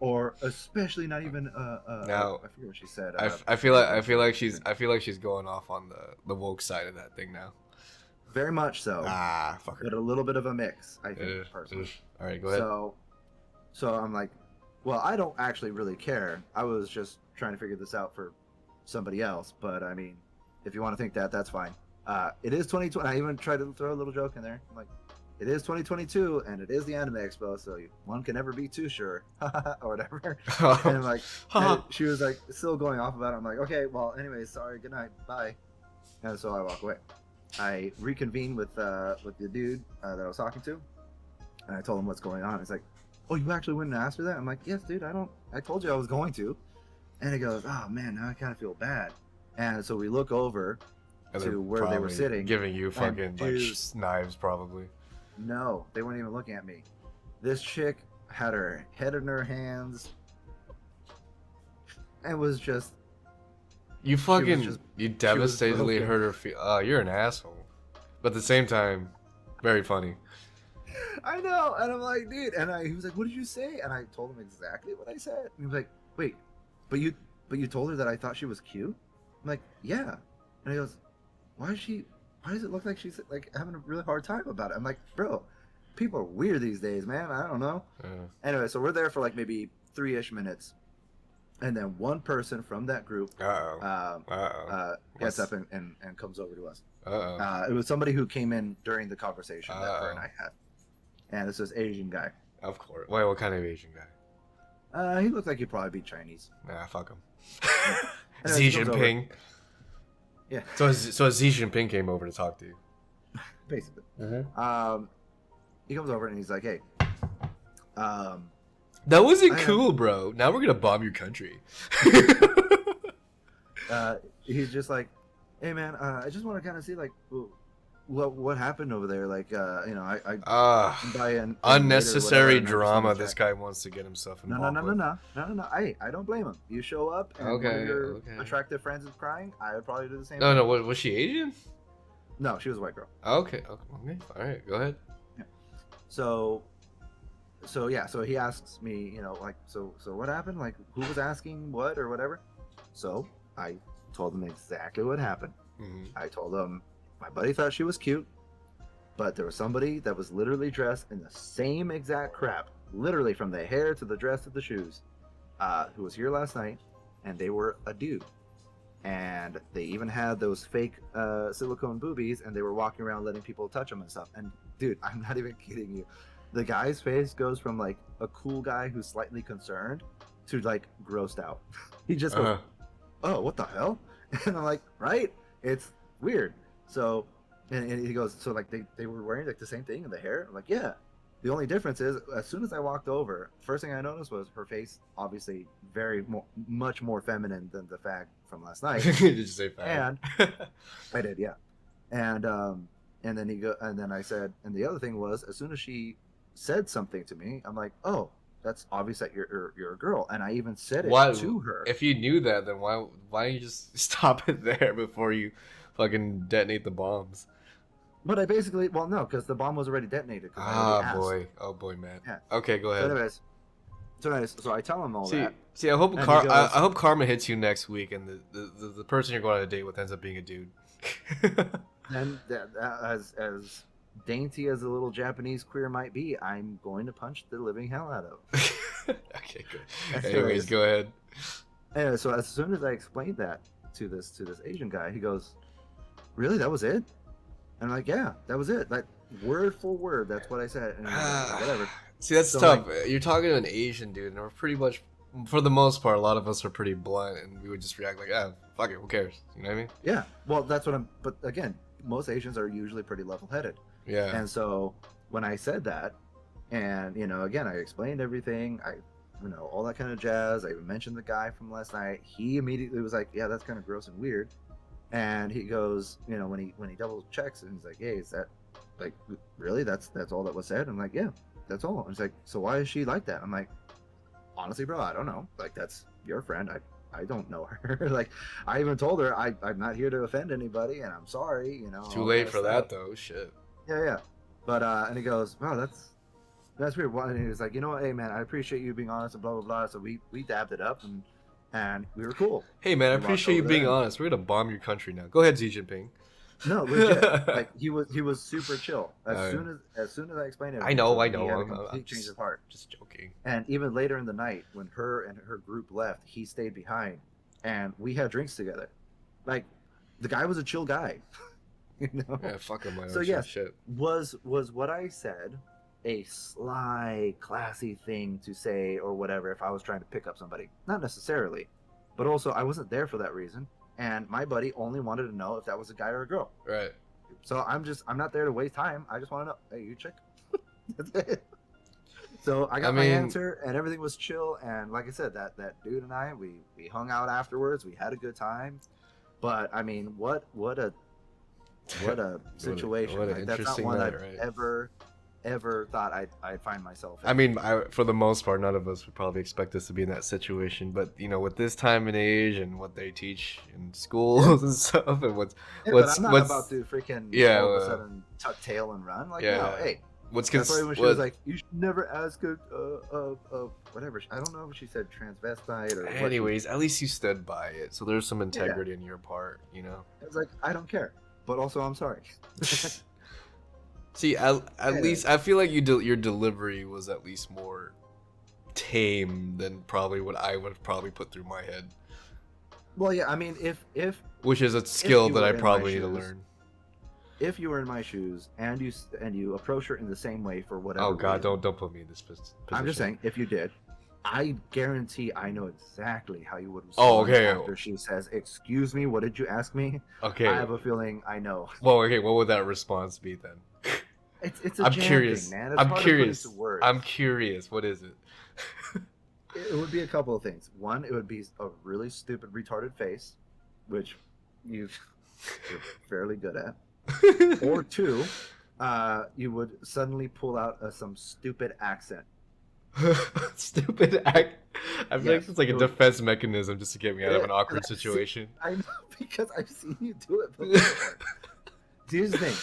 or especially not even Now, I forget what she said. I feel like she's going off on the woke side of that thing now. Very much so, Ah, fuck her. but a little bit of a mix, I think, Ugh, personally. ugh. All right, go ahead. So I'm like, well, I don't actually really care. I was just trying to figure this out for somebody else. But I mean, if you want to think that, that's fine. It is 2020. I even tried to throw a little joke in there. I'm like, it is 2022, and it is the Anime Expo, so one can never be too sure, or whatever. And I'm like, and she was like, still going off about it. I'm like, okay, well, anyways, sorry, good night, bye. And so I walk away. I reconvene with the dude that I was talking to, and I told him what's going on. He's like, "Oh, you actually went and asked her that?" I'm like, "Yes, dude. I told you I was going to." And he goes, "Oh man, now I kind of feel bad." And so we look over And they're to where they were probably sitting. giving you and fucking like dude, knives, probably. no, they weren't even looking at me. This chick had her head in her hands and was just You was fucking just you was devastatedly broken. hurt her feel. Oh, you're an asshole. But at the same time, very funny. I know, and I'm like, dude, and he was like, "What did you say?" And I told him exactly what I said. And he was like, "Wait, but you told her that I thought she was cute?" I'm like, "Yeah," and he goes, "Why does it look like she's like having a really hard time about it?" I'm like, "Bro, people are weird these days, man. I don't know." Anyway, so we're there for like maybe 3-ish minutes, and then one person from that group gets up and comes over to us. It was somebody who came in during the conversation that her and I had. And it's this Asian guy. Of course. Wait, what kind of Asian guy? He looked like he'd probably be Chinese. Nah, fuck him. Anyways, Xi he comes over. Jinping. Yeah, So Xi Jinping came over to talk to you. basically. Mm-hmm. He comes over and he's like, "Hey, That wasn't cool, bro. Now we're gonna bomb your country. he's just like, hey man, I just want to kind of see like what happened over there. Like, I buy an Unnecessary later, whatever, drama. and This guy wants to get himself no, involved with. no. I don't blame him. You show up and one of your attractive friends is crying. I would probably do the same. No, no. Was she Asian? No, she was a white girl. Okay. All right. Go ahead. Yeah. So he asks me, like, so what happened? Like, who was asking what or whatever? So I told him exactly what happened. Mm-hmm. I told him my buddy thought she was cute, but there was somebody that was literally dressed in the same exact crap, literally from the hair to the dress to the shoes, who was here last night, and they were a dude. And they even had those fake silicone boobies, and they were walking around letting people touch them and stuff. And dude, I'm not even kidding you. The guy's face goes from like a cool guy who's slightly concerned to like grossed out. He just goes, "Oh, what the hell?" And I'm like, "Right? It's weird." So, and he goes, "So like they were wearing like the same thing in the hair?" I'm like, "Yeah." The only difference is, as soon as I walked over, first thing I noticed was her face, obviously much more feminine than the fag from last night. Did you say fag? And I did, yeah. And then I said, and the other thing was, as soon as she said something to me, I'm like, "Oh, that's obvious that you're a girl," and I even said it to her. If you knew that, then why don't you just stop it there before you fucking detonate the bombs? But I basically, well, no, because the bomb was already detonated. Oh boy, man. Yeah. Okay, go ahead. So I tell him all that. See, I hope And he goes, I hope karma hits you next week, and the person you're going on a date with ends up being a dude. And as dainty as a little Japanese queer might be, I'm going to punch the living hell out of. Okay, good. Anyways, go ahead. Anyway, so as soon as I explained that to this Asian guy, he goes, "Really? That was it?" And I'm like, "Yeah, that was it. Like word for word, that's what I said." And like, whatever. See, that's So, tough. like, You're talking to an Asian dude, and we're pretty much, for the most part, a lot of us are pretty blunt, and we would just react like, "Ah, fuck it, who cares?" You know what I mean? yeah. Well, that's what I'm. But again, most Asians are usually pretty level-headed. Yeah. And so when I said that, and again, I explained everything. All that kind of jazz. I even mentioned the guy from last night. He immediately was like, "Yeah, that's kind of gross and weird." And he goes, when he double checks, and he's like, "Hey, is that like really? That's all that was said?" I'm like, "Yeah, that's all." And he's like, "So why is she like that?" I'm like, "Honestly, bro, I don't know. Like, that's your friend. I don't know her." Like, I even told her I'm not here to offend anybody, and I'm sorry. Too all late kind of for stuff. that though. Shit. Yeah. But and he goes, "Wow, that's weird." And he was like, "You know what? Hey, man, I appreciate you being honest and blah blah blah." So we dabbed it up, and we were cool. Hey man, I We walked appreciate you over there being and honest. We're gonna bomb your country now. Go ahead, Xi Jinping. no, legit. Like he was super chill. Uh, As soon as I explained I everything know, to I him, he know. had a I'm complete change of heart. just joking. And even later in the night, when her and her group left, he stayed behind, and we had drinks together. Like, the guy was a chill guy, Yeah, fuck him. So yes, shit. was what I said a sly, classy thing to say or whatever if I was trying to pick up somebody? Not necessarily, but also I wasn't there for that reason, and my buddy only wanted to know if that was a guy or a girl. Right. So I'm not there to waste time. I just want to know, hey, you chick? That's it. So I got my answer, and everything was chill. And like I said, that dude and I, we hung out afterwards. We had a good time. But I mean, what a situation! What an Like, that's not interesting one night, I've right? ever thought I'd find myself in. I mean, for the most part, none of us would probably expect us to be in that situation. But with this time and age and what they teach in schools and stuff, and but I'm not about to freaking all of a sudden tuck tail and run. Like, no, hey. That's why when she was like, "You should never ask a whatever." I don't know if she said transvestite or. Anyways, at least you stood by it, so there's some integrity in your part, I was like, I don't care, but also I'm sorry. See, at least I feel like your delivery was at least more tame than probably what I would have probably put through my head. Well, yeah, I mean, if which is a skill that I probably need to learn. If you were in my shoes and you approach her in the same way for whatever. Oh God, reason, don't put me in this position. I'm just saying, if you did, I guarantee I know exactly how you would respond after she says, "Excuse me, what did you ask me?" Okay. I have a feeling I know. Well, okay, what would that response be then? It's a curious thing, man. It's I'm curious. Words. I'm curious. What is it? It would be a couple of things. One, it would be a really stupid, retarded face, which you're fairly good at. Or two, you would suddenly pull out some stupid accent. Stupid act. I feel like it's like a defense mechanism just to get me out of an awkward situation. I know, because I've seen you do it before. Here's the thing.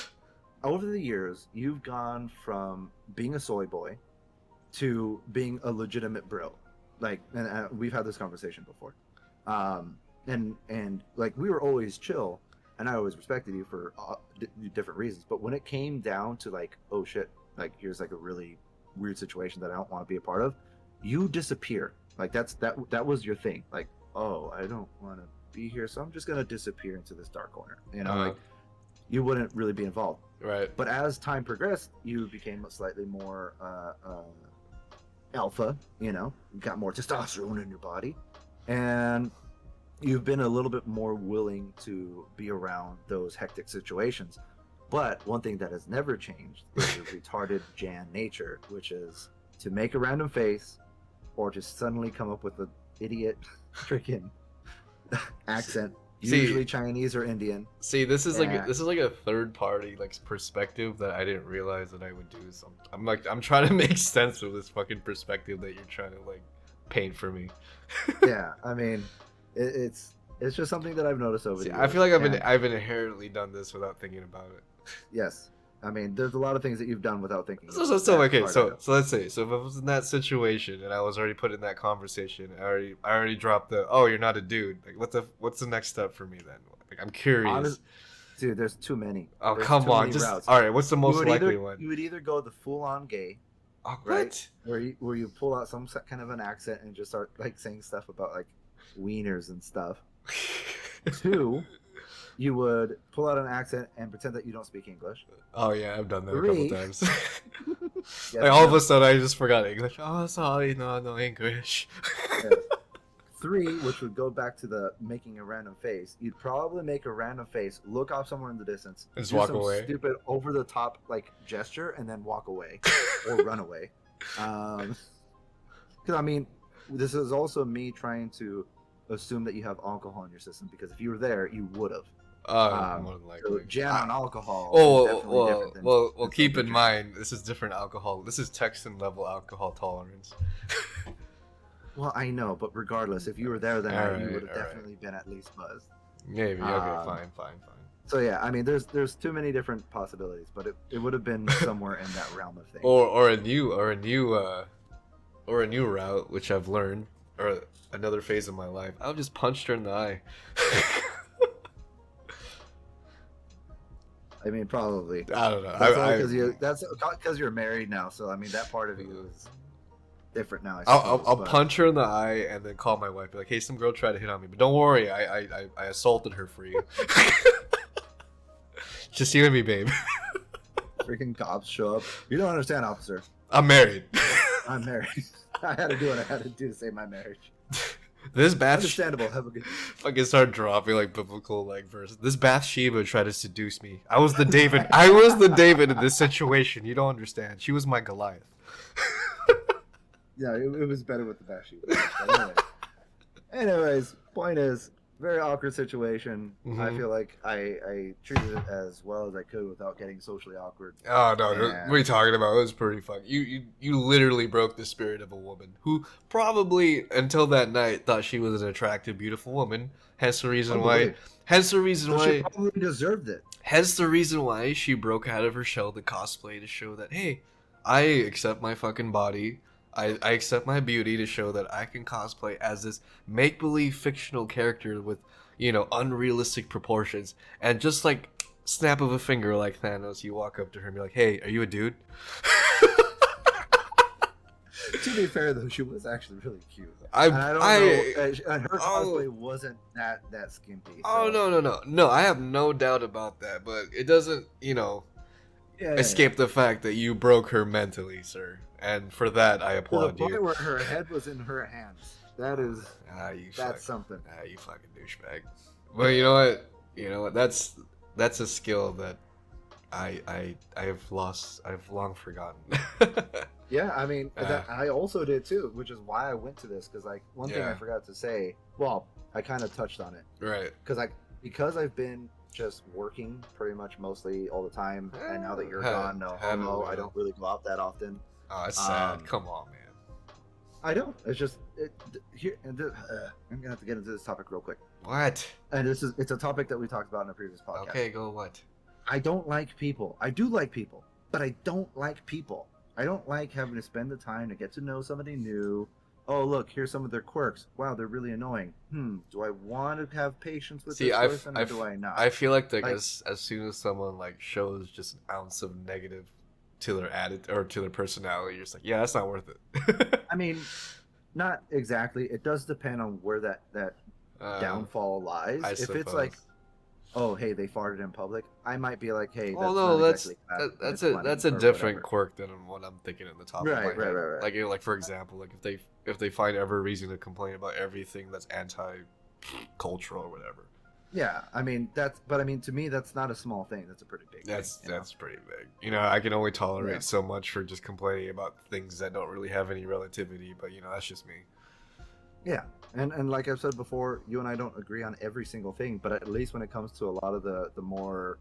Over the years, you've gone from being a soy boy to being a legitimate bro. Like, and we've had this conversation before. And like, we were always chill, and I always respected you for different reasons. But when it came down to like, oh shit, like here's like a really weird situation that I don't want to be a part of, you disappear. Like that was your thing. Like, oh, I don't want to be here, so I'm just gonna disappear into this dark corner. Like you wouldn't really be involved. Right. But as time progressed, you became slightly more alpha. You got more testosterone in your body, and you've been a little bit more willing to be around those hectic situations. But one thing that has never changed is your retarded Jan nature, which is to make a random face or to suddenly come up with an idiot freaking accent, usually Chinese or Indian. See, this is like a third party perspective that I didn't realize that I would do. So I'm trying to make sense of this fucking perspective that you're trying to paint for me. Yeah, I mean, it's just something that I've noticed over the years. I feel like I've inherently done this without thinking about it. Yes, I mean, there's a lot of things that you've done without thinking. So let's say, if I was in that situation and I was already put in that conversation, I already dropped the, oh, you're not a dude. Like, what's the next step for me then? Like, I'm curious. Dude, there's too many. Oh, There's come too on. many Just routes. all right. What's the most likely You one? would either go the full-on gay, Oh, right? what? Where you pull out some kind of an accent and just start like saying stuff about like wieners and stuff. Two, you would pull out an accent and pretend that you don't speak English. Oh yeah, I've done that a couple Three, times. yes, Like all of no. a sudden, I just forgot English. Oh, sorry, no English. Yes. Three, which would go back to the making a random face. You'd probably make a random face, look off somewhere in the distance, Just do walk some away. stupid over the top like gesture, and then walk away or run away. Because I mean, this is also me trying to assume that you have alcohol in your system. Because if you were there, you would have. More than So likely. jam on alcohol. Oh, is definitely different than well. Keep in drinking. mind, this is different alcohol. This is Texan level alcohol tolerance. Well, I know, but regardless, if you were there that night, you Alright, would have alright. definitely been at least buzzed. Maybe. Okay. Um, Fine. So yeah, I mean, there's too many different possibilities, but it would have been somewhere in that realm of things. Or a new route, which I've learned, or another phase of my life. I'll just punch her in the eye. I mean, probably. I don't know. That's because you're married now. So I mean, that part of you is different now. I'll but- punch her in the eye and then call my wife. Be like, hey, some girl tried to hit on me, but don't worry, I assaulted her for you. Just you and me, babe. Freaking cops show up. You don't understand, officer. I'm married. I'm married. I had to do what I had to do to save my marriage. This bath Understandable. Have a good. fucking start dropping like biblical like verses. This Bathsheba tried to seduce me. I was the David. I was the David in this situation. You don't understand. She was my Goliath. Yeah, it was better with the Bathsheba. Anyways, point is, very awkward situation. Mhm. I feel like I treated it as well as I could without getting socially awkward. Oh no! Yeah. What are you talking about? It was pretty fun. You literally broke the spirit of a woman who probably until that night thought she was an attractive, beautiful woman. Hence the reason why. Unbelievable. Hence the reason So she why. probably deserved it. Hence the reason why she broke out of her shell to cosplay to show that hey, I accept my fucking body. I accept my beauty to show that I can cosplay as this make-believe fictional character with, unrealistic proportions. And just like snap of a finger like Thanos, you walk up to her and be like, hey, are you a dude? To be fair, though, she was actually really cute. I And I don't know. Her cosplay wasn't that skimpy. Oh, so- no, I have no doubt about that, but it doesn't, Yeah, escape the fact that you broke her mentally, sir. And for that, I to the applaud point you. where her head was in her hands. That's That's something. you fucking douchebag. Well, you know what? That's a skill that I have lost. I've long forgotten. Yeah, I mean, Uh. I also did too, which is why I went to this. Because like one thing I Yeah. forgot to say. Well, I kind of touched on it Right. because I've been just working pretty much mostly all the time, and now that you're Have- gone, haven't no, we I all? don't really go out that often. Oh, it's sad. Um, Come on, man. I don't. It's just here. I'm gonna have to get into this topic real quick. What? And it's a topic that we talked about in a previous podcast. Okay, go what? I don't like people. I do like people, but I don't like people. I don't like having to spend the time to get to know somebody new. Oh, look, here's some of their quirks. Wow, they're really annoying. Do I want to have patience with this person, or do I not? I feel like Like- as soon as someone like shows just an ounce of negative to their attitude or to their personality, you're just like, yeah, that's not worth it. I mean, not exactly. It does depend on where that downfall lies. I If it's like, oh, hey, they farted in public, I might be like, hey, well, that's no, not that's exactly that's funny a or different whatever. quirk than what I'm thinking in the top Right, of my right, head. right, right. Like for example, like if they find ever reason to complain about everything that's anti-cultural or whatever. Yeah, I mean but I mean to me that's not a small thing. That's a pretty big. That's thing, you know? pretty big. I can only tolerate Yeah. so much for just complaining about things that don't really have any relativity. But that's just me. Yeah, and like I've said before, you and I don't agree on every single thing, but at least when it comes to a lot of the more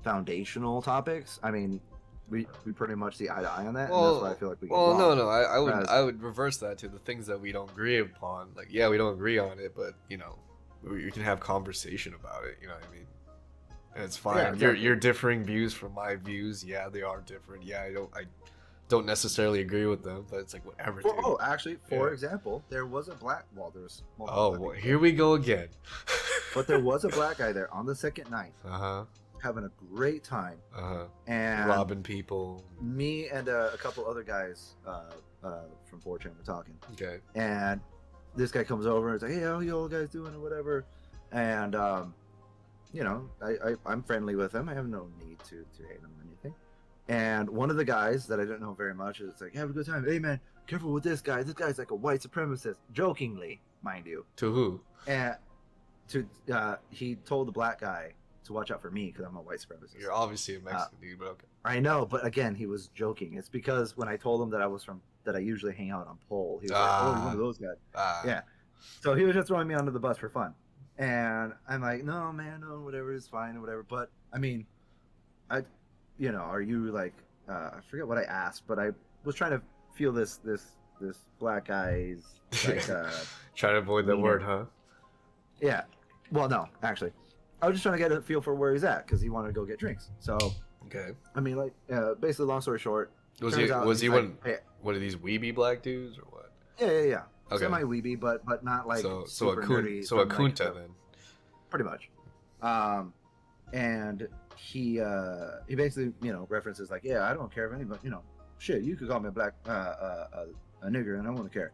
foundational topics, I mean, we pretty much see eye to eye on that, and that's why I feel like we get Well, along. no, I would Whereas- I would reverse that to the things that we don't agree upon. Like, yeah, we don't agree on it, but we can have conversation about it. You know what I mean? And it's fine. Yeah, exactly. Your differing views from my views, yeah, they are different. Yeah, I don't necessarily agree with them, but it's like whatever. Well, dude. oh, actually, for Yeah. example, there was a black. Well, there's. multiple Oh, black well, people, here we go again. but there was a black guy there on the second night, Uh huh. having a great time. Uh-huh. And Robbing people. me and a couple other guys from 4chan were talking. Okay. And this guy comes over and is like, hey, how you all guys doing or whatever. And you know, I'm friendly with him. I have no need to hate him or anything. And one of the guys that I don't know very much is like, have a good time. Hey man, careful with this guy. This guy's like a white supremacist, jokingly, mind you. To who? And he told the black guy to watch out for me because I'm a white supremacist. You're obviously a Mexican dude, but okay. I know, but again, he was joking. It's because when I told him that I usually hang out on Pole, he was like, "Oh, you're one of those guys." Yeah. So he was just throwing me under the bus for fun, and I'm like, "No, man, no, whatever is fine, or whatever." But I mean, are you like? I forget what I asked, but I was trying to feel this black guy's like. Trying to avoid that word, huh? Yeah. Well, no, actually. I was just trying to get a feel for where he's at because he wanted to go get drinks. So, okay. I mean, like, basically, long story short, was he one of these weeby black dudes or what? Yeah. Okay. Semi weeby, but not like so super a nerdy. So a kunta then. Pretty much. And he basically references like, yeah, I don't care if anybody, shit, you could call me a black a nigger and I wouldn't care.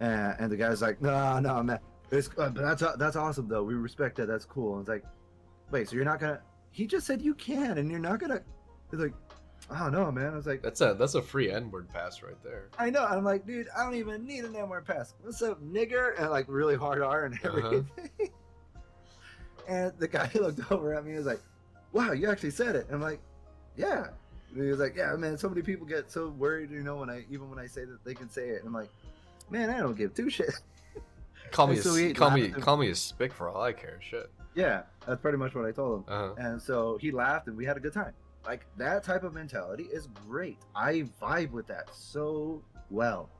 And the guy's like, no, man. It's but that's awesome though. We respect that. That's cool. And it's like, wait, so you're not gonna? He just said you can, and you're not gonna. It's like, oh no, man. I was like, that's a free N-word pass right there. I know. I'm like, dude, I don't even need an N-word pass. What's up, nigger? And like really hard R and everything. And the guy looked over at me and was like, wow, you actually said it. And I'm like, yeah. And he was like, yeah, man. So many people get so worried, when I say that they can say it. And I'm like, man, I don't give two shits. Call me a spick for all I care. Shit. Yeah, that's pretty much what I told him. Uh-huh. And so he laughed and we had a good time. Like that type of mentality is great. I vibe with that so well.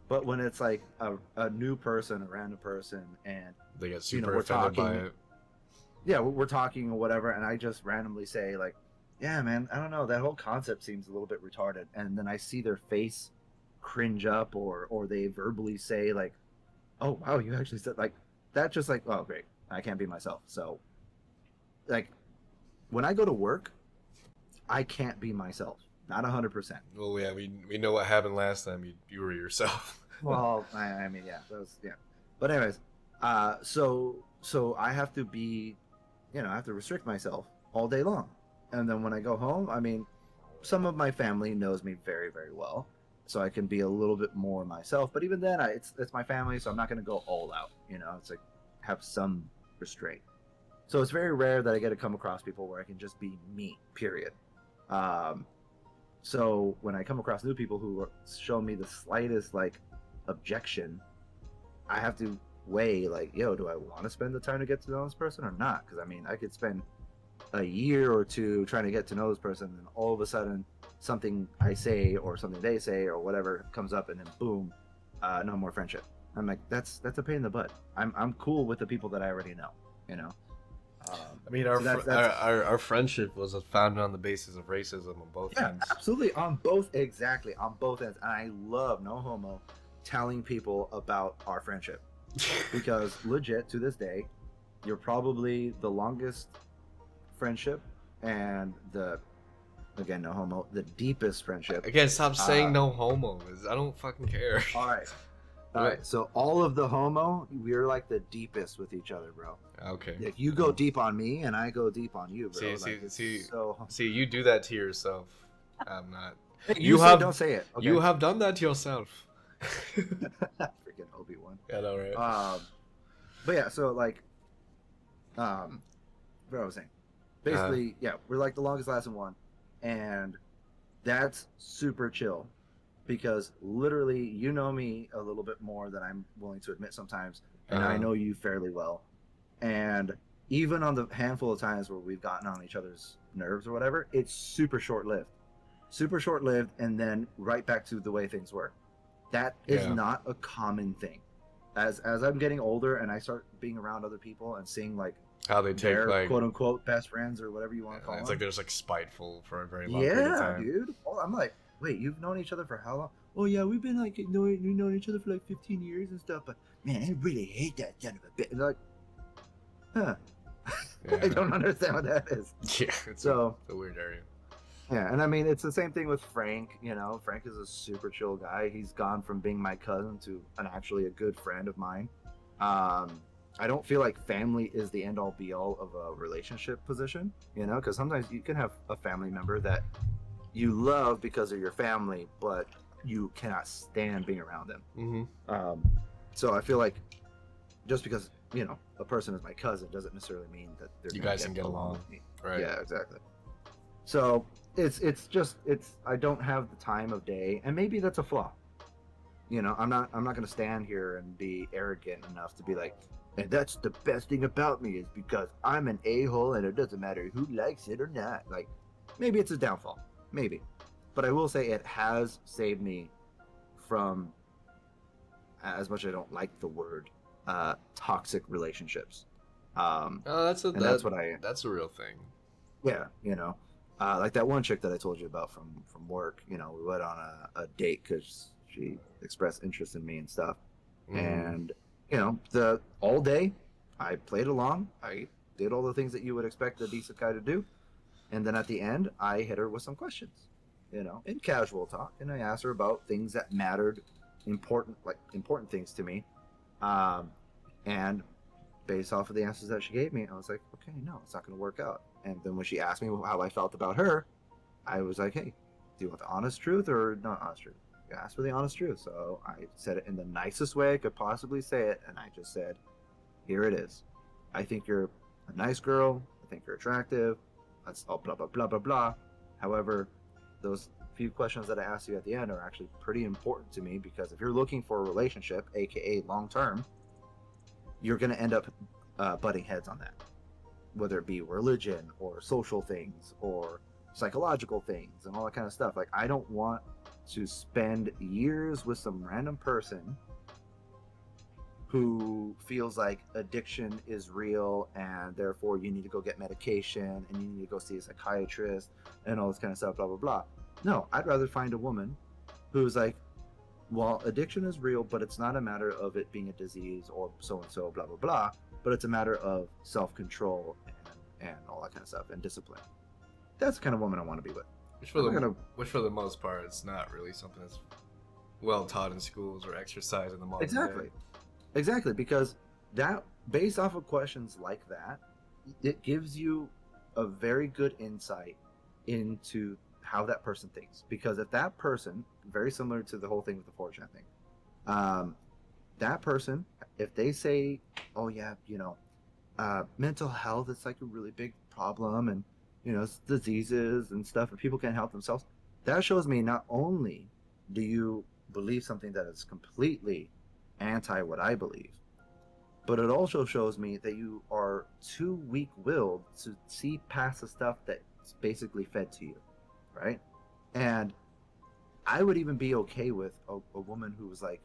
But when it's like a new person, a random person, and they get super offended by it. Yeah, we're talking or whatever, and I just randomly say like, yeah, man, I don't know, that whole concept seems a little bit retarded. And then I see their face cringe up or they verbally say like, oh wow, you actually said like that, just like, oh great, I can't be myself. So like when I go to work, I can't be myself, not 100%. Well, yeah, we know what happened last time. You were yourself. Well, I mean, yeah, that was, yeah. But anyways, so I have to be, I have to restrict myself all day long. And then when I go home, I mean, some of my family knows me very, very well, so I can be a little bit more myself. But even then, it's my family, so I'm not going to go all out. It's like have some restraint. So it's very rare that I get to come across people where I can just be me. Period. So when I come across new people who show me the slightest like objection, I have to weigh like, yo, do I want to spend the time to get to know this person or not? Because I mean, I could spend a year or two trying to get to know this person, and all of a sudden something I say or something they say or whatever comes up, and then boom, no more friendship. I'm like, that's a pain in the butt. I'm cool with the people that I already know. I mean, our friendship was founded on the basis of racism on both ends. Absolutely, on both ends. And I love, no homo, telling people about our friendship because legit to this day, you're probably the longest friendship and again, no homo, the deepest friendship. Again, stop saying no homo. I don't fucking care. All right. So all of the homo, we're like the deepest with each other, bro. Okay. Like you go deep on me, and I go deep on you, bro. See, you do that to yourself. I'm not. Hey, don't say it. Okay? You have done that to yourself. Freaking Obi-Wan. Yeah, no, right. But yeah, so like, what I was saying, basically, yeah, we're like the longest lasting one, and that's super chill. Because literally, you know me a little bit more than I'm willing to admit sometimes, and I know you fairly well. And even on the handful of times where we've gotten on each other's nerves or whatever, it's super short-lived, and then right back to the way things were. That is not a common thing. As I'm getting older and I start being around other people and seeing like how they take their like quote-unquote best friends or whatever you want to call them. It's like they're just like spiteful for a very long period of time. Yeah, dude. I'm like, wait, you've known each other for how long? Oh yeah, we've been like known each other for like 15 years and stuff. But man, I really hate that son of a bitch. Like, huh? I Yeah. don't understand what that is. Yeah, So it's a weird area. yeah, and I mean it's the same thing with Frank. You know, Frank is a super chill guy. He's gone from being my cousin to an actually a good friend of mine. I don't feel like family is the end all be all of a relationship position. You know, because sometimes you can have a family member that you love because of your family, but you cannot stand being around them. Mm-hmm. Um, so I feel like just because a person is my cousin doesn't necessarily mean that they're You going to guys get can get along along, with me. right? Yeah, exactly. So it's I don't have the time of day, and maybe that's a flaw. I'm not going to stand here and be arrogant enough to be like, and that's the best thing about me is because I'm an a-hole and it doesn't matter who likes it or not. Like, maybe it's a downfall, maybe, but I will say it has saved me from, as much as I don't like the word, toxic relationships. Um, Oh, and that's what I, that's a real thing. yeah, like that one chick that I told you about from work. We went on a date because she expressed interest in me and stuff. Mm-hmm. And the all day, I played along. I did all the things that you would expect a decent guy to do. And then at the end, I hit her with some questions, in casual talk, and I asked her about things that mattered, important things to me. Um, and based off of the answers that she gave me, I was like, okay, no, it's not going to work out. And then when she asked me how I felt about her, I was like, hey, do you want the honest truth or not honest truth? You asked for the honest truth. So I said it in the nicest way I could possibly say it. And I just said, here it is. I think you're a nice girl. I think you're attractive. That's all blah, blah, blah, blah, blah. However, those few questions that I asked you at the end are actually pretty important to me because if you're looking for a relationship, aka long term, you're going to end up butting heads on that, whether it be religion or social things or psychological things and all that kind of stuff. Like, I don't want to spend years with some random person who feels like addiction is real and therefore you need to go get medication and you need to go see a psychiatrist and all this kind of stuff, blah, blah, blah. No, I'd rather find a woman who's like, well, addiction is real, but it's not a matter of it being a disease or so and so, blah, blah, blah, but it's a matter of self control and all that kind of stuff and discipline. That's the kind of woman I want to be with. I'm not gonna Which for the most part, it's not really something that's well taught in schools or exercised in the modern day. exactly because that based off of questions like that, it gives you a very good insight into how that person thinks. Because if that person, very similar to the whole thing with the fortune thing, um, that person, if they say, "Oh yeah, mental health is like a really big problem, and it's diseases and stuff, and people can't help themselves," that shows me not only do you believe something that is completely anti what I believe, but it also shows me that you are too weak-willed to see past the stuff that's basically fed to you, right? And I would even be okay with a woman who was like,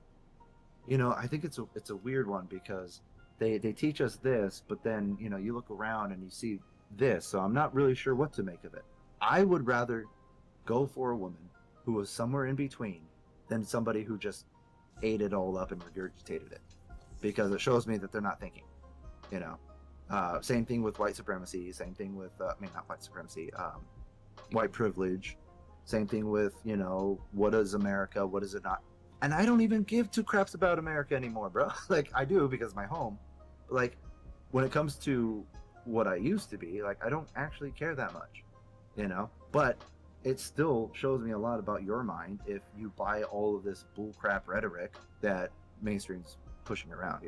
I think it's a weird one because they teach us this, but then you look around and you see this, so I'm not really sure what to make of it. I would rather go for a woman who was somewhere in between than somebody who just ate it all up and regurgitated it, because it shows me that they're not thinking. You know, same thing with white supremacy. Same thing with I mean, not white supremacy, white privilege. Same thing with what is America, what is it not. And I don't even give two craps about America anymore, bro. Like, I do because my home, but like when it comes to what I used to be, like, I don't actually care that much, but it still shows me a lot about your mind if you buy all of this bullcrap rhetoric that mainstream's pushing around,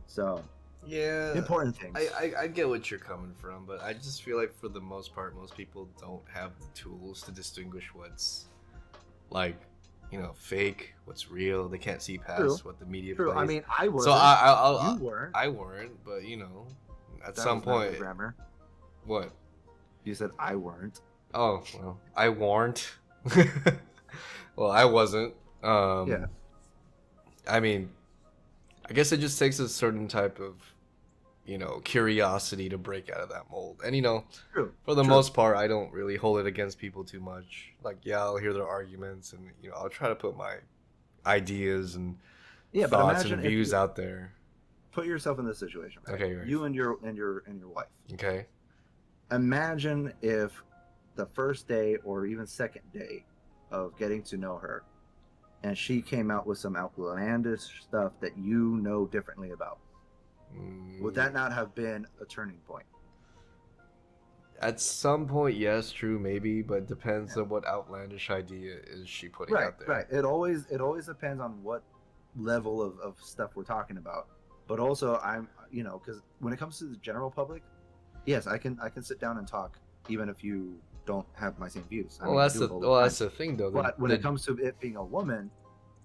so Yeah, important things. I get what you're coming from, but I just feel like for the most part, most people don't have the tools to distinguish what's like, fake, what's real. They can't see True, past what the media true. I plays. mean, I So wasn't, you weren't. I weren't, but at That some was not point, good grammar. what? You said I weren't. Oh well, I warn't. Well, I wasn't. Yeah, I mean, I guess it just takes a certain type of curiosity to break out of that mold. And true, for the true. most part, I don't really hold it against people too much. Like, yeah, I'll hear their arguments, and I'll try to put my ideas and Yeah, but thoughts and imagine if views you out there. put yourself in this situation, right? Okay, right. You and your wife. Okay. Imagine if the first day or even second day of getting to know her, and she came out with some outlandish stuff that you know differently about. Would that not have been a turning point? At some point, yes, true, maybe, but it depends on what outlandish idea is she putting out there. Right. It always depends on what level of stuff we're talking about. But also, I'm, because when it comes to the general public, yes, I can sit down and talk, even if you don't have my same views. That's the thing, though. But when it comes to it being a woman,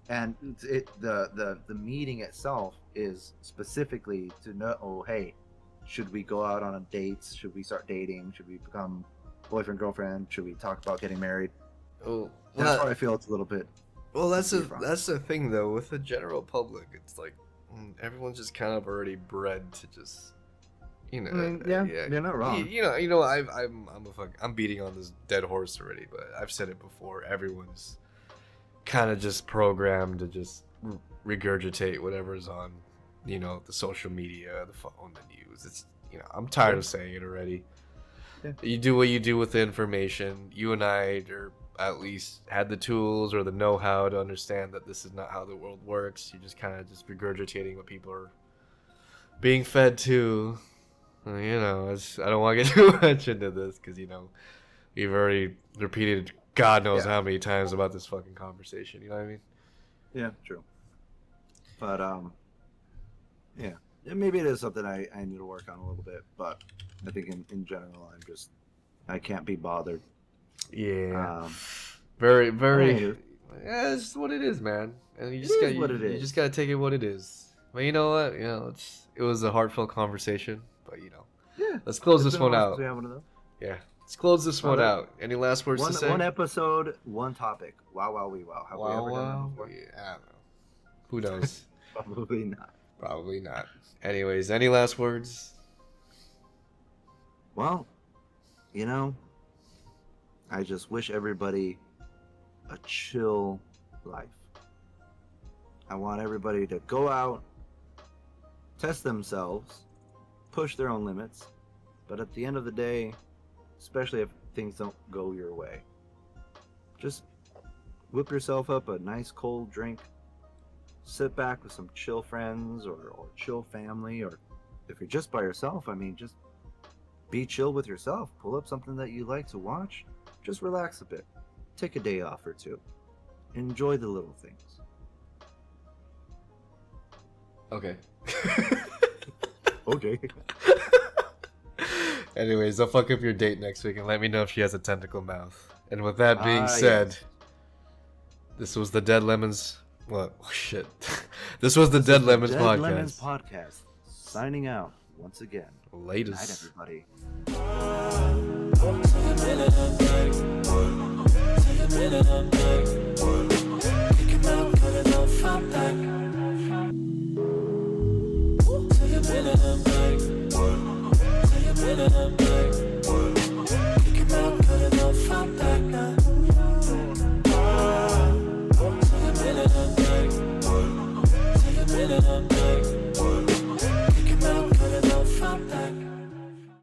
and the meeting itself is specifically to know, oh, hey, should we go out on a date? Should we start dating? Should we become boyfriend, girlfriend? Should we talk about getting married? Oh, that's why I feel it's a little bit. Well, that's the thing, though. With the general public, it's like everyone's just kind of already bred to just, you're not wrong. I'm beating on this dead horse already, but I've said it before. Everyone's kind of just programmed to just regurgitate whatever's on, the social media, the phone, the news. It's, I'm tired of saying it already. Yeah. You do what you do with the information. You and I are at least had the tools or the know-how to understand that this is not how the world works. You're just kind of just regurgitating what people are being fed to. I don't want to get too much into this because, we've already repeated God knows how many times about this fucking conversation. You know what I mean? Yeah, true. But, yeah. Maybe it is something I need to work on a little bit, but I think in general, I can't be bothered. Yeah. Very, very. Yeah, it's what it is, man. And you just gotta take it what it is. But you know what? It was a heartfelt conversation. But let's close this one out. Yeah, let's close this one out. Any last words to say? One episode, one topic. Wow, wow, we wow. Have we ever done that before? Yeah, I don't know. Who knows? Probably not. Probably not. Anyways, any last words? Well, I just wish everybody a chill life. I want everybody to go out, test themselves, push their own limits, but at the end of the day, especially if things don't go your way, just whip yourself up a nice cold drink, sit back with some chill friends or chill family, or if you're just by yourself, just be chill with yourself. Pull up something that you like to watch. Just relax a bit. Take a day off or two. Enjoy the little things. Okay. Okay. Anyways, I'll fuck up your date next week and let me know if she has a tentacle mouth. And with that being said, yes. This was the Dead Lemons. What? Oh, shit. This was the Dead Lemons podcast. Dead Lemons podcast. Signing out once again. Latest. Night, everybody. Take a minute,